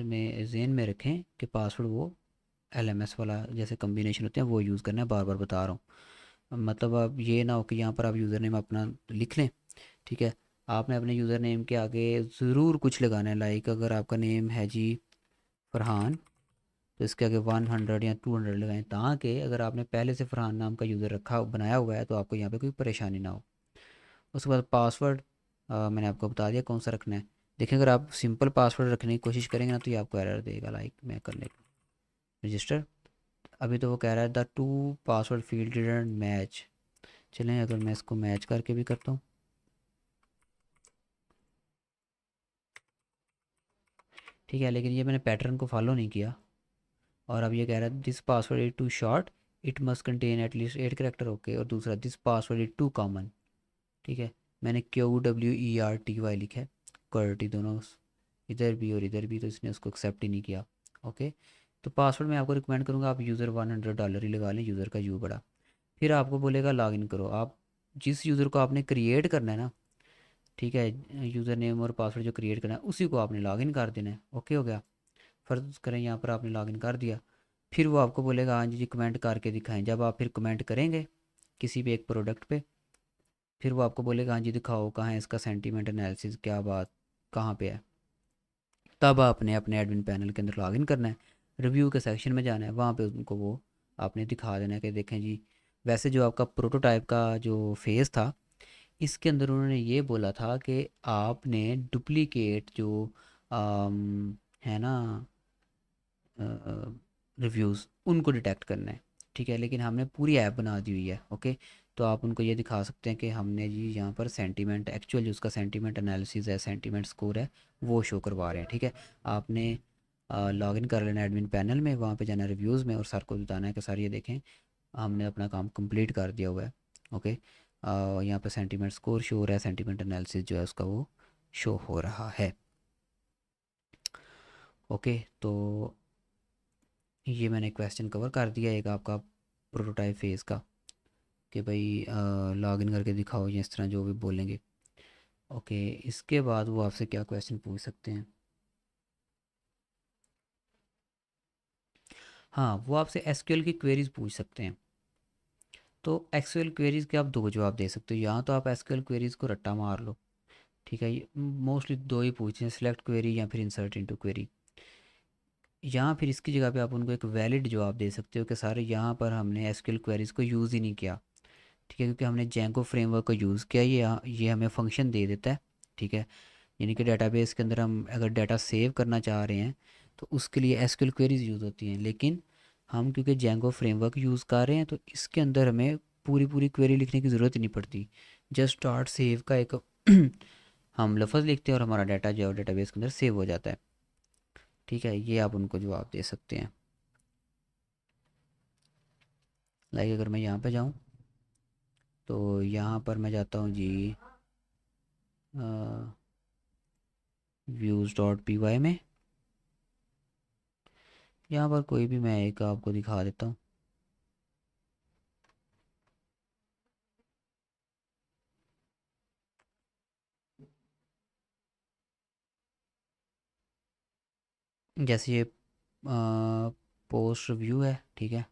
में जेन में रखें कि पासवर्ड वो एलएमएस वाला जैसे कम्बिनेशन होते हैं वो यूज़ करना है, बार बार बता रहा हूँ। मतलब अब ये ना हो कि यहाँ पर आप यूज़र नेम अपना लिख लें। ठीक है, आपने अपने यूज़र नेम के आगे ज़रूर कुछ लगाना है, लाइक अगर आपका नेम है जी फरहान, तो इसके आगे 100 या 200 लगाएं, ताकि अगर आपने पहले से फरहान नाम का यूज़र रखा बनाया हुआ है तो आपको यहाँ पे कोई परेशानी ना हो। उसके बाद पासवर्ड मैंने आपको बता दिया कौन सा रखना है। देखिए, अगर आप सिंपल पासवर्ड रखने की कोशिश करेंगे ना, तो ये आपको एरर देगा, लाइक मैं करने रजिस्टर। अभी तो वो कह रहा है the two password field didn't match. चलें, अगर मैं इसको मैच करके भी करता हूँ, ठीक है, लेकिन ये मैंने पैटर्न को फॉलो नहीं किया। और अब ये कह रहा है this password is too short, it must contain at least 8 character. Okay, और दूसरा this password is too common. ठीक है, मैंने QWERTY लिखा है, क्वालिटी दोनों इधर भी और इधर भी, तो इसने उसको एक्सेप्ट ही नहीं किया। ओके, तो पासवर्ड मैं आपको रिकमेंड करूँगा आप यूज़र $100 ही लगा लें, यूज़र का यू बड़ा। फिर आपको बोलेगा लॉगिन करो, आप जिस यूज़र को आपने क्रिएट करना है ना, ठीक है, यूज़र नेम और पासवर्ड जो क्रिएट करना है उसी को आपने लॉगिन कर देना है। ओके हो गया, फ़र्ज़ करें यहाँ पर आपने लॉगिन कर दिया, फिर वो आपको बोलेगा हाँ जी जी कमेंट करके दिखाएं। जब आप फिर कमेंट करेंगे किसी भी एक प्रोडक्ट पे, फिर वो आपको बोलेगा हाँ जी दिखाओ कहाँ है इसका सेंटीमेंट एनालिसिस, क्या बात कहाँ पे है। तब आपने अपने एडमिन पैनल के अंदर लॉगिन करना है, रिव्यू के सेक्शन में जाना है, वहाँ पे उनको वो आपने दिखा देना है कि देखें जी। वैसे जो आपका प्रोटोटाइप का जो फेज़ था, इसके अंदर उन्होंने ये बोला था कि आपने डुप्लीकेट जो है ना रिव्यूज़, उनको डिटेक्ट करना है। ठीक है, लेकिन हमने पूरी ऐप बना दी हुई है। ओके, तो आप उनको ये दिखा सकते हैं कि हमने जी यहाँ पर सेंटीमेंट, एक्चुअल जो उसका सेंटीमेंट एनालिसिस है, सेंटीमेंट स्कोर है, वो शो करवा रहे हैं। ठीक है, आपने लॉगिन कर लेना एडमिन पैनल में, वहाँ पे जाना रिव्यूज़ में और सर को बताना है कि सर ये देखें हमने अपना काम कंप्लीट कर दिया हुआ है। ओके, यहाँ पर सेंटीमेंट स्कोर शो हो रहा है, सेंटीमेंट एनालिसिस जो है उसका वो शो हो रहा है। ओके, तो ये मैंने क्वेश्चन कवर कर दिया एक आपका प्रोटोटाइप फेज़ का, कि भाई लॉगिन करके दिखाओ या इस तरह जो भी बोलेंगे। ओके, इसके बाद वो आपसे क्या क्वेश्चन पूछ सकते हैं? हाँ, वो आपसे एसक्यूएल की क्वेरीज पूछ सकते हैं। तो एसक्यूएल क्वेरीज के आप दो जवाब दे सकते हो, या तो आप एसक्यूएल क्वेरीज को रट्टा मार लो, ठीक है, ये मोस्टली दो ही पूछते हैं, सिलेक्ट क्वेरी या फिर इंसर्ट इनटू क्वेरी। यहाँ फिर इसकी जगह पे आप उनको एक वैलिड जवाब दे सकते हो कि सर यहाँ पर हमने एसक्यूएल क्वेरीज को यूज़ ही नहीं किया, ठीक है, क्योंकि हमने जेंको फ्रेमवर्क को यूज़ किया, ये हमें फंक्शन दे देता है, ठीक है। यानी कि डेटाबेस के अंदर हम अगर डाटा सेव करना चाह रहे हैं तो उसके लिए एसक्यूएल क्वेरीज यूज़ होती हैं, लेकिन हम क्योंकि जेंगो फ्रेमवर्क यूज़ कर रहे हैं तो इसके अंदर हमें पूरी पूरी क्वेरी लिखने की ज़रूरत ही नहीं पड़ती। जस्ट स्टार्ट सेव का एक हम लफ्ज़ लिखते हैं और हमारा डाटा जो है डेटाबेस के अंदर सेव हो जाता है, ठीक है। ये आप उनको जवाब दे सकते हैं। लाइक अगर मैं यहाँ पे जाऊँ तो यहाँ पर मैं जाता हूँ जी व्यूज़ डॉट पी वाई में, यहाँ पर कोई भी मैं एक आपको दिखा देता हूँ। जैसे ये पोस्ट रिव्यू है, ठीक है।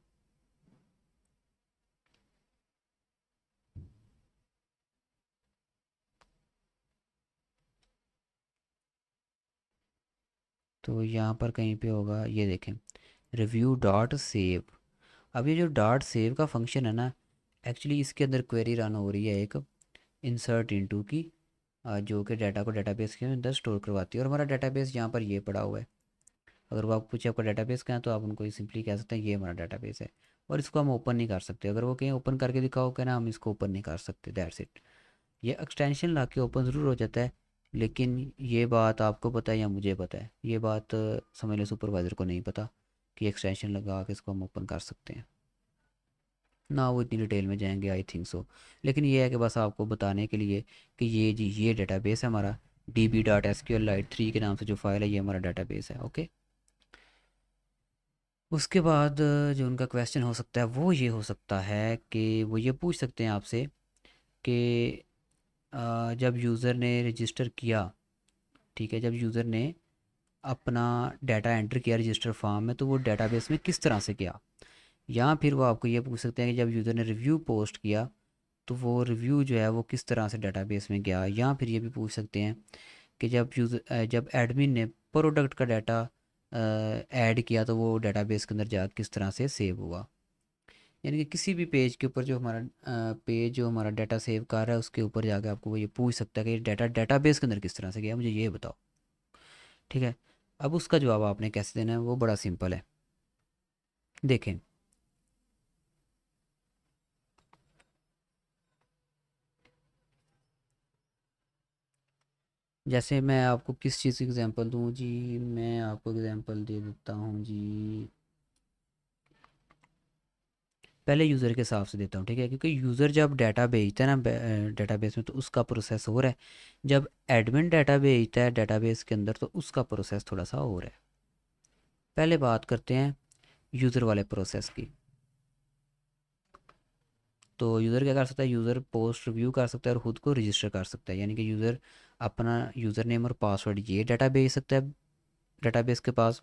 तो यहाँ पर कहीं पे होगा, ये देखें, रिव्यू डॉट सेव। अब ये जो डॉट सेव का फंक्शन है ना, एक्चुअली इसके अंदर क्वेरी रन हो रही है एक इंसर्ट इनटू की, जो कि डाटा को डेटाबेस के अंदर स्टोर करवाती है, और हमारा डेटाबेस यहाँ पर ये पड़ा हुआ है। अगर वो आप पूछे आपका डेटाबेस कहाँ है तो आप उनको सिंपली कह सकते हैं ये हमारा डेटाबेस है, और इसको हम ओपन नहीं कर सकते। अगर वो कहीं ओपन करके दिखाओ कि ना हम इसको ओपन नहीं कर सकते, दैट्स इट। ये एक्सटेंशन ला के ओपन ज़रूर हो जाता है, लेकिन ये बात आपको पता है या मुझे पता है, ये बात समझ लो सुपरवाइज़र को नहीं पता कि एक्सटेंशन लगा के इसको हम ओपन कर सकते हैं ना। वो इतनी डिटेल में जाएंगे आई थिंक सो। लेकिन ये है कि बस आपको बताने के लिए कि ये जी ये डेटाबेस है हमारा, db.sqlite3 के नाम से जो फाइल है ये हमारा डेटाबेस है, ओके। उसके बाद जो उनका क्वेश्चन हो सकता है वो ये हो सकता है कि वो ये पूछ सकते हैं आपसे कि जब यूज़र ने रजिस्टर किया, ठीक है, जब यूज़र ने अपना डाटा एंटर किया रजिस्टर फॉर्म में तो वो डेटाबेस में किस तरह से किया। या फिर वो आपको ये पूछ सकते हैं कि जब यूज़र ने रिव्यू पोस्ट किया तो वो रिव्यू जो है वो किस तरह से डेटाबेस में गया। या फिर ये भी पूछ सकते हैं कि जब एडमिन ने प्रोडक्ट का डाटा ऐड किया तो वो डेटाबेस के अंदर जा किस तरह से सेव हुआ। यानी कि किसी भी पेज के ऊपर जो हमारा पेज जो हमारा डाटा सेव कर रहा है उसके ऊपर जाके आपको वो ये पूछ सकता है कि ये डाटा डेटाबेस के अंदर किस तरह से गया, मुझे ये बताओ, ठीक है। अब उसका जवाब आपने कैसे देना है वो बड़ा सिंपल है। देखें, जैसे मैं आपको किस चीज़ की एग्जांपल दूं जी, मैं आपको एग्जांपल दे देता हूं जी, पहले यूज़र के हिसाब से देता हूँ, ठीक है, क्योंकि यूज़र जब डाटा भेजता है ना डेटाबेस में तो उसका प्रोसेस हो रहा है, जब एडमिन डाटा भेजता है डेटाबेस के अंदर तो उसका प्रोसेस थोड़ा सा और है। पहले बात करते हैं यूज़र वाले प्रोसेस की। तो यूज़र क्या कर सकता है, यूज़र पोस्ट रिव्यू कर सकता है और ख़ुद को रजिस्टर कर सकता है, यानी कि यूज़र अपना यूज़र नेम और पासवर्ड ये डाटा भेज सकता है डेटाबेस के पास।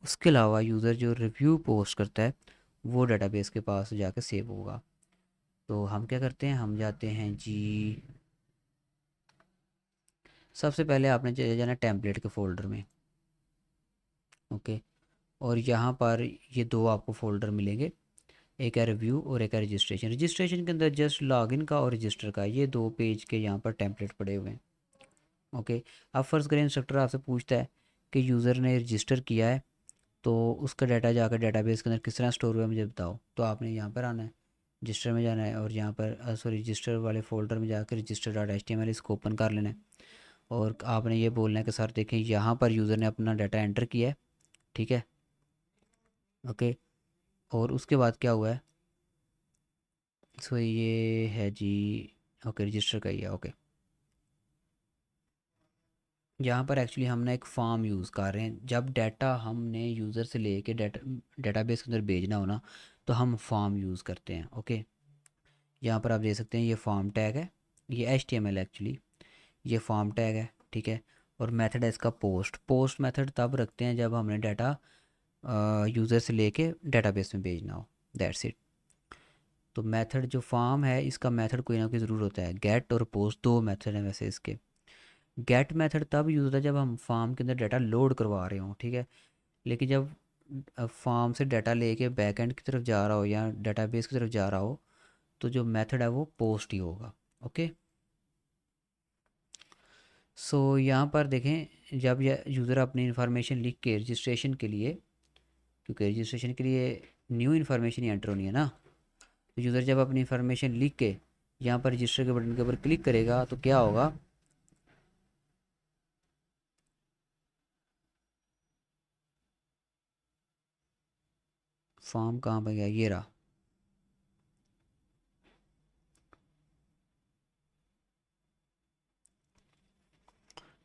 उसके अलावा यूज़र जो रिव्यू पोस्ट करता है वो डेटाबेस के पास जाके सेव होगा। तो हम क्या करते हैं, हम जाते हैं जी, सबसे पहले आपने चले जाना टेम्पलेट के फ़ोल्डर में, ओके। और यहाँ पर ये दो आपको फ़ोल्डर मिलेंगे, एक है रिव्यू और एक है रजिस्ट्रेशन। रजिस्ट्रेशन के अंदर जस्ट लॉगिन का और रजिस्टर का ये दो पेज के यहाँ पर टेम्पलेट पड़े हुए हैं, ओके। अब फ़र्ज़ करें इंस्ट्रक्टर आपसे पूछता है कि यूज़र ने रजिस्टर किया है तो उसका डाटा जाकर डेटाबेस के अंदर किस तरह स्टोर हुआ है मुझे बताओ। तो आपने यहाँ पर आना है, रजिस्टर में जाना है और यहाँ पर सॉरी रजिस्टर वाले फ़ोल्डर में जाकर register dot H T M L इसको ओपन कर लेना है। और आपने ये बोलना है कि सर देखें यहाँ पर यूज़र ने अपना डाटा एंटर किया है, ठीक है, ओके। और उसके बाद क्या हुआ है, सो ये है जी, ओके रजिस्टर का ही है, ओके। यहाँ पर एक्चुअली हम ना एक फॉर्म यूज़ कर रहे हैं, जब डाटा हमने यूज़र से लेके डेटाबेस के अंदर भेजना हो ना तो हम फॉर्म यूज़ करते हैं, ओके। यहाँ पर आप देख सकते हैं ये फॉर्म टैग है, ये H T M L actually, ये फॉर्म टैग है, ठीक है। और मेथड है इसका पोस्ट। पोस्ट मेथड तब रखते हैं जब हमने डाटा यूज़र से लेके डेटाबेस में भेजना हो, दैट्स इट। तो मेथड जो फॉर्म है इसका मेथड कोई ना कोई ज़रूर होता है। गेट और पोस्ट दो मेथड हैं वैसे इसके। गेट मेथड तब यूज़ होता है जब हम फॉर्म के अंदर डाटा लोड करवा रहे हों, ठीक है। लेकिन जब फॉर्म से डाटा लेके बैकएंड की तरफ जा रहा हो या डेटाबेस की तरफ जा रहा हो तो जो मेथड है वो पोस्ट ही होगा। ओके। सो यहाँ पर देखें, जब यह यूज़र अपनी इन्फॉर्मेशन लिख के रजिस्ट्रेशन के लिए, क्योंकि रजिस्ट्रेशन के लिए न्यू इन्फॉर्मेशन ही एंटर होनी है ना, तो यूज़र जब अपनी इन्फॉर्मेशन लिख के यहाँ पर रजिस्टर के बटन के ऊपर क्लिक करेगा तो क्या होगा, फॉर्म कहाँ पर गया, ये रहा।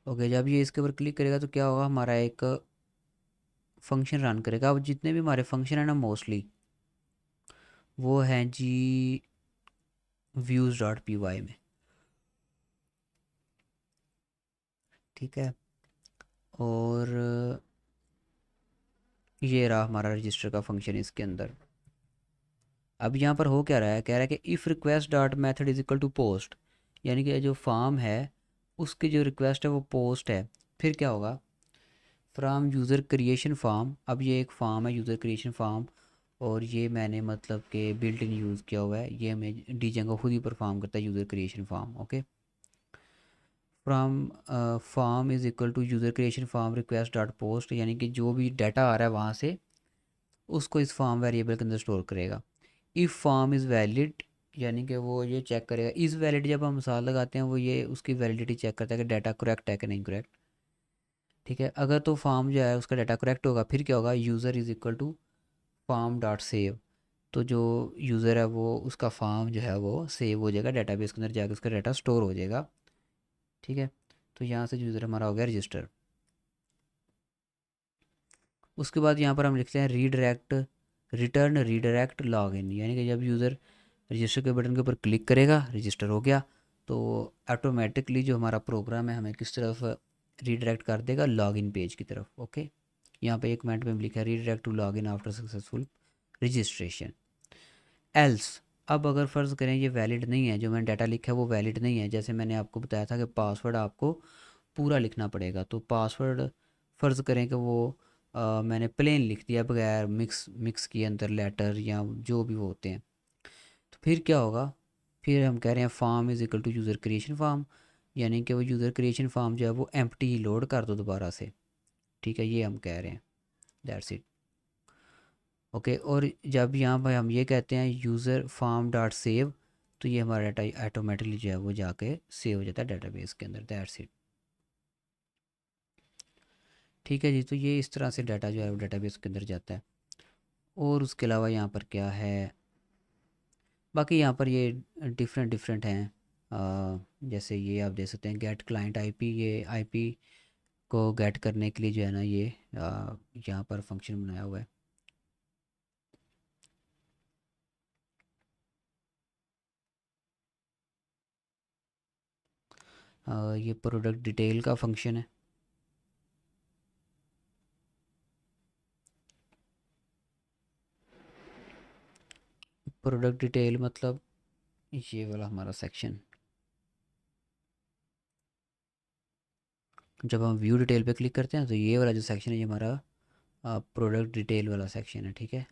ओके, जब ये इसके ऊपर क्लिक करेगा तो क्या होगा, हमारा एक फंक्शन रन करेगा। अब जितने भी हमारे फंक्शन है ना मोस्टली वो हैं जी व्यूज़ डॉट पी वाई में, ठीक है। और ये रहा हमारा रजिस्टर का फंक्शन इसके अंदर। अब यहाँ पर हो क्या रहा है, कह रहा है कि if request dot method is equal to post, यानी कि जो फॉर्म है उसकी जो रिक्वेस्ट है वो पोस्ट है। फिर क्या होगा, फ्रॉम यूज़र क्रिएशन फॉर्म। अब ये एक फॉर्म है यूज़र क्रिएशन फॉर्म, और ये मैंने मतलब कि बिल्ट इन यूज़ किया हुआ है, ये हमें डी जेंगो खुद ही परफॉर्म करता है user creation form. Okay. From form is equal to user creation form request dot post, यानी कि जो भी डाटा आ रहा है वहाँ से उसको इस फॉर्म वेरिएबल के अंदर स्टोर करेगा। इफ़ फॉर्म इज़ वैलिड, यानी कि वो ये चेक करेगा, इज़ वैलिड जब हम मिसाल लगाते हैं वो ये उसकी वैलिडिटी चेक करता है कि डाटा करेक्ट है कि नहीं करेक्ट, ठीक है। अगर तो फॉर्म जो है उसका डाटा करेक्ट होगा फिर क्या होगा, user is equal to form dot save, तो जो यूज़र है वो उसका फॉर्म जो है वो सेव हो जाएगा डेटाबेस के अंदर, जाकर उसका डाटा स्टोर हो जाएगा, ठीक है। तो यहाँ से यूज़र हमारा हो गया रजिस्टर। उसके बाद यहाँ पर हम लिखते हैं रीडायरेक्ट, रिटर्न रीडायरेक्ट लॉगिन, यानी कि जब यूज़र रजिस्टर के बटन के ऊपर क्लिक करेगा रजिस्टर हो गया तो ऑटोमेटिकली जो हमारा प्रोग्राम है हमें किस तरफ रीडायरेक्ट कर देगा, लॉगिन पेज की तरफ। ओके। यहाँ पे एक कमेंट में लिखा है redirect to login after successful registration else. अब अगर फ़र्ज़ करें ये वैलिड नहीं है, जो मैंने डाटा लिखा है वो वैलिड नहीं है, जैसे मैंने आपको बताया था कि पासवर्ड आपको पूरा लिखना पड़ेगा, तो पासवर्ड फ़र्ज़ करें कि वो मैंने प्लेन लिख दिया बगैर मिक्स मिक्स किए अंदर लेटर या जो भी वो होते हैं, तो फिर क्या होगा, फिर हम कह रहे हैं form is equal to user creation form, यानी कि वो यूज़र क्रिएशन फॉर्म जो है वो एम्प्टी ही लोड कर दो दोबारा से, ठीक है। ये हम कह रहे हैं, दैट्स इट। ओके। और जब यहाँ पर हम ये कहते हैं यूज़र फॉर्म डॉट सेव, तो ये हमारा डाटा ऑटोमेटिकली जो है वो जाके सेव हो जाता है डेटाबेस के अंदर, दैट्स इट। ठीक है जी, तो ये इस तरह से डाटा जो है वो डेटाबेस के अंदर जाता है। और उसके अलावा यहाँ पर क्या है, बाकी यहाँ पर ये डिफरेंट डिफरेंट हैं। जैसे ये आप देख सकते हैं गेट क्लाइंट आईपी, ये आईपी को गेट करने के लिए जो है ना ये यहाँ पर फंक्शन बनाया हुआ है। ये प्रोडक्ट डिटेल का फंक्शन है। प्रोडक्ट डिटेल मतलब ये वाला हमारा सेक्शन, जब हम व्यू डिटेल पे क्लिक करते हैं तो ये वाला जो सेक्शन है ये हमारा प्रोडक्ट डिटेल वाला सेक्शन है, ठीक है।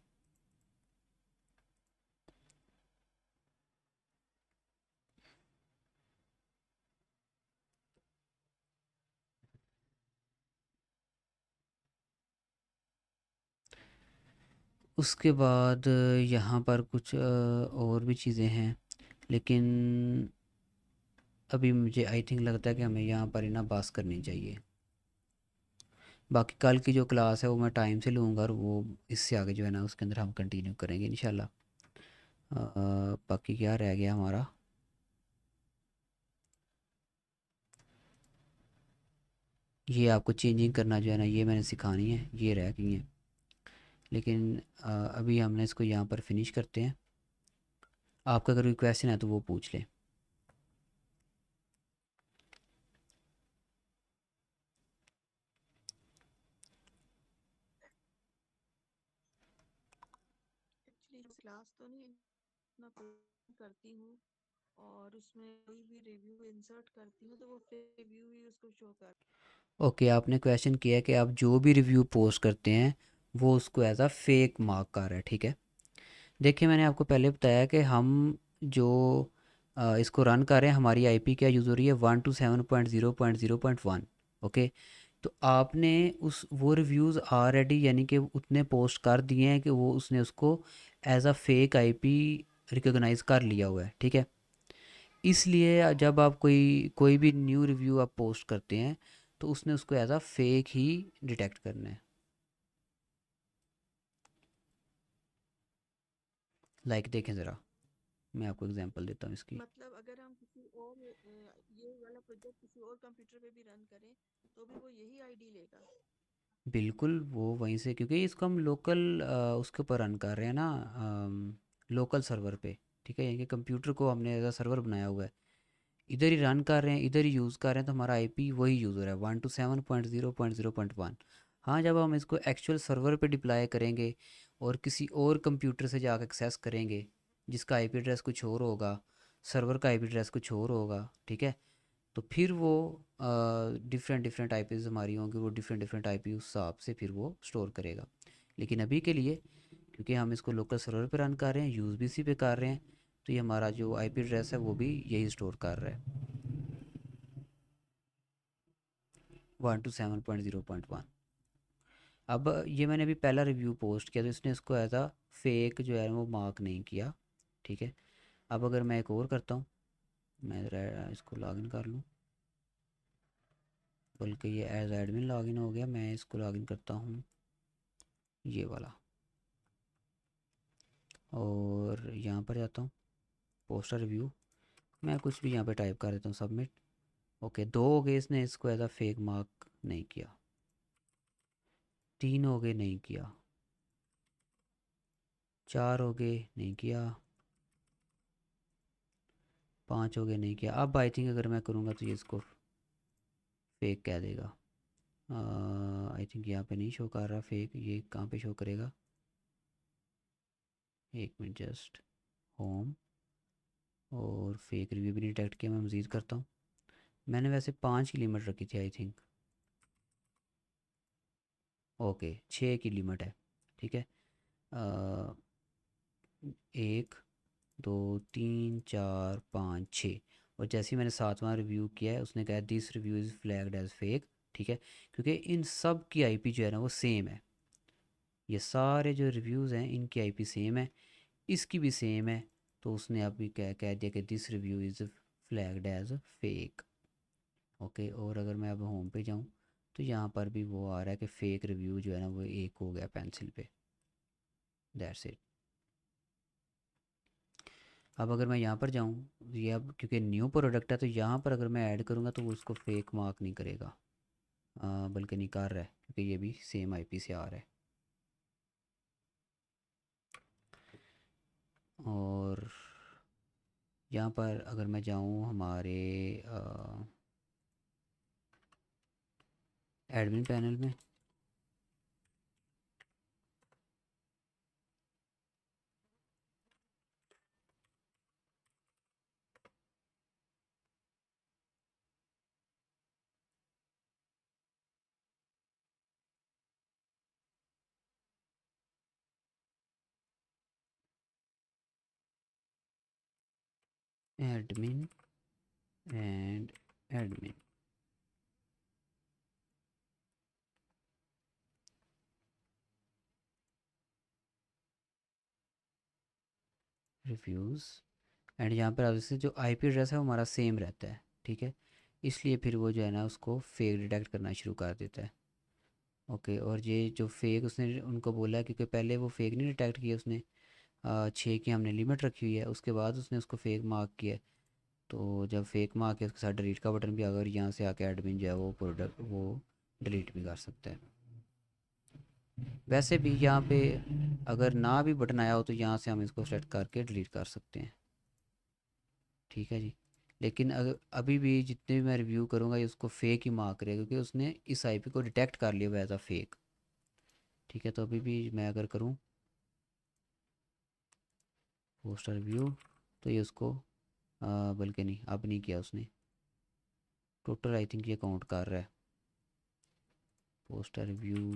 उसके बाद यहाँ पर कुछ और भी चीज़ें हैं, लेकिन अभी मुझे आई थिंक लगता है कि हमें यहाँ पर ही ना बात करनी चाहिए। बाकी कल की जो क्लास है वो मैं टाइम से लूँगा और वो इससे आगे जो है ना उसके अंदर हम कंटिन्यू करेंगे इंशाल्लाह। बाकी क्या रह गया हमारा, ये आपको चेंजिंग करना जो है ना ये मैंने सिखानी है, ये रह गई है। लेकिन अभी हमने इसको यहाँ पर फिनिश करते हैं। आपका अगर कोई क्वेश्चन है तो वो पूछ लें। क्लास तो नहीं अपना करती हूँ और उसमें कोई भी रिव्यू इंसर्ट करती हूँ तो वो रिव्यू ही उसको शो कर। ओके, आपने क्वेश्चन किया है कि आप जो भी रिव्यू पोस्ट करते हैं वो उसको एज अ फेक मार्क कर रहा है, ठीक है। देखिए, मैंने आपको पहले बताया कि हम जो इसको रन कर रहे हैं, हमारी आईपी क्या यूज़ हो रही है, 127.0.0.1। ओके, तो आपने उस वो रिव्यूज़ ऑलरेडी यानी कि उतने पोस्ट कर दिए हैं कि वो उसने उसको as a fake IP recognise कर लिया हुआ है, ठीक है। इसलिए जब आप कोई कोई भी न्यू रिव्यू आप पोस्ट करते हैं तो उसने उसको एज अ फेक ही डिटेक्ट करना है। लाइक देखें ज़रा, मैं आपको एग्जांपल देता हूँ इसकी। मतलब अगर हम किसी और ये वाला प्रोजेक्ट किसी और कंप्यूटर पे भी रन करें तो भी वो यही आईडी लेगा। बिल्कुल, वो वहीं से, क्योंकि इसको हम लोकल उसके ऊपर रन कर रहे हैं ना, लोकल सर्वर पे, ठीक है। यानी कि कंप्यूटर को हमने एज अ सर्वर बनाया हुआ है, इधर ही रन कर रहे हैं, इधर ही यूज़ कर रहे हैं, तो हमारा आईपी वही यूज़ हो रहा है, 127.0.0.1। हाँ, जब हम इसको एक्चुअल सर्वर पे डिप्लॉय करेंगे और किसी और कंप्यूटर से जाकर एक्सेस करेंगे जिसका आईपी एड्रेस कुछ और होगा, सर्वर का आईपी एड्रेस कुछ और होगा, ठीक है, तो फिर वो डिफरेंट डिफरेंट आईपीज़ हमारी होंगी, वो डिफरेंट डिफरेंट आईपी उस हिसाब से फिर वो स्टोर करेगा। लेकिन अभी के लिए, क्योंकि हम इसको लोकल सर्वर पे रन कर रहे हैं, यूज़ भी इसी पे कर रहे हैं, तो ये हमारा जो आईपी एड्रेस है वो भी यही स्टोर कर रहा है, 127.0.1। अब ये मैंने अभी पहला रिव्यू पोस्ट किया तो इसने इसको एज अ फेक जो है वो मार्क नहीं किया, ठीक है। अब अगर मैं एक और करता हूँ, मैं ज़रा इसको लॉगिन कर लूँ, बल्कि ये एज एडमिन लॉगिन हो गया, मैं इसको लॉगिन करता हूँ ये वाला, और यहाँ पर जाता हूँ पोस्टर रिव्यू, मैं कुछ भी यहाँ पे टाइप कर देता हूँ, सबमिट। ओके, दो हो गए, इसने इसको एज अ फेक मार्क नहीं किया, तीन हो गए नहीं किया, चार हो गए नहीं किया, पाँच हो गए नहीं किया। अब आई थिंक अगर मैं करूँगा तो ये इसको फेक कह देगा। आई थिंक यहाँ पे नहीं शो कर रहा फेक, ये कहाँ पे शो करेगा, एक मिनट जस्ट, होम, और फेक रिव्यू भी नहीं डिटेक्ट किया। मैं मज़ीद करता हूँ, मैंने वैसे पाँच की लिमिट रखी थी आई थिंक। ओके, छः की लिमिट है, ठीक है। अ, एक, दो, तीन, चार, पाँच, छः, और जैसे ही मैंने सातवां रिव्यू किया है उसने कहा this review is flagged as fake, ठीक है, क्योंकि इन सब की आईपी जो है ना वो सेम है, ये सारे जो रिव्यूज़ हैं इनकी आईपी सेम है, इसकी भी सेम है, तो उसने अभी कह दिया कि this review is flagged as fake. Okay, और अगर मैं अब होम पे जाऊँ तो यहाँ पर भी वो आ रहा है कि फ़ेक रिव्यू जो है ना वो एक हो गया पेंसिल पे, दैट्स इट। अब अगर मैं यहाँ पर जाऊँ, ये अब क्योंकि न्यू प्रोडक्ट है तो यहाँ पर अगर मैं ऐड करूँगा तो वो उसको फेक मार्क नहीं करेगा, बल्कि नहीं कर रहा है, क्योंकि ये भी सेम आईपी से आ रहा है। और यहाँ पर अगर मैं जाऊँ हमारे एडमिन पैनल में, admin and admin reviews, and यहाँ पर ऑब्वियसली जो आईपी एड्रेस है वो हमारा सेम रहता है, ठीक है, इसलिए फिर वो जो है ना उसको फेक डिटेक्ट करना शुरू कर देता है। ओके, और ये जो फेक उसने उनको बोला है, क्योंकि पहले वो फेक नहीं डिटेक्ट किया उसने, छः की हमने लिमिट रखी हुई है, उसके बाद उसने उसको फेक मार्क किया है। तो जब फेक मार्क है उसके साथ डिलीट का बटन भी आ गया, और यहाँ से आके एडमिन जो है वो प्रोडक्ट वो डिलीट भी कर सकता है। वैसे भी यहाँ पे अगर ना भी बटन आया हो तो यहाँ से हम इसको सेलेक्ट करके डिलीट कर सकते हैं, ठीक है जी। लेकिन अगर अभी भी जितने भी मैं रिव्यू करूँगा ये उसको फेक ही मार्क करेगा, क्योंकि उसने इस आईपी को डिटेक्ट कर लिया हुआ एज अ फेक, ठीक है। तो अभी भी मैं अगर करूँ पोस्टर व्यू, तो ये उसको बल्कि नहीं, अब नहीं किया उसने। टोटल आई थिंक ये काउंट कर रहा है। Poster view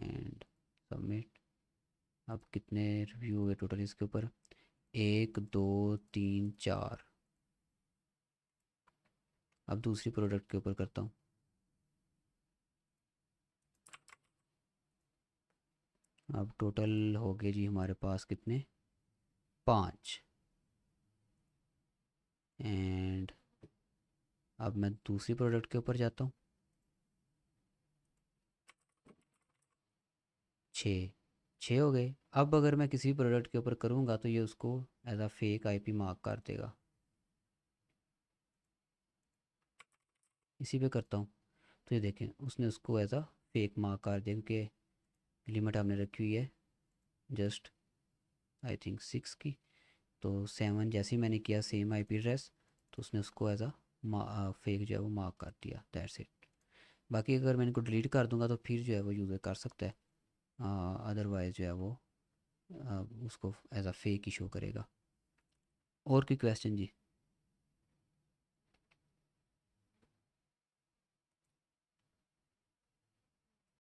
and submit. अब कितने रिव्यू हुए टोटल इसके ऊपर? 1 2 3 4। अब दूसरी प्रोडक्ट के ऊपर करता हूँ। अब टोटल हो गए जी हमारे पास कितने? 5। एंड अब मैं दूसरी प्रोडक्ट के ऊपर जाता हूँ। 6। 6 हो गए। अब अगर मैं किसी प्रोडक्ट के ऊपर करूँगा तो ये उसको as a fake IP mark कर देगा। इसी पे करता हूँ तो ये देखें उसने उसको एज अ फेक मार्क कर दिया, क्योंकि लिमिट हमने रखी हुई है जस्ट आई थिंक 6 की। तो 7 जैसे ही मैंने किया सेम आईपी एड्रेस, तो उसने उसको एज अ फेक जो है वो मार्क कर दिया। That's it. बाकी अगर मैं इनको डिलीट कर दूंगा तो फिर जो है वो यूज़र कर सकता है, अदरवाइज़ जो है वो उसको एज अ फेक ही शो करेगा। और कोई क्वेश्चन जी?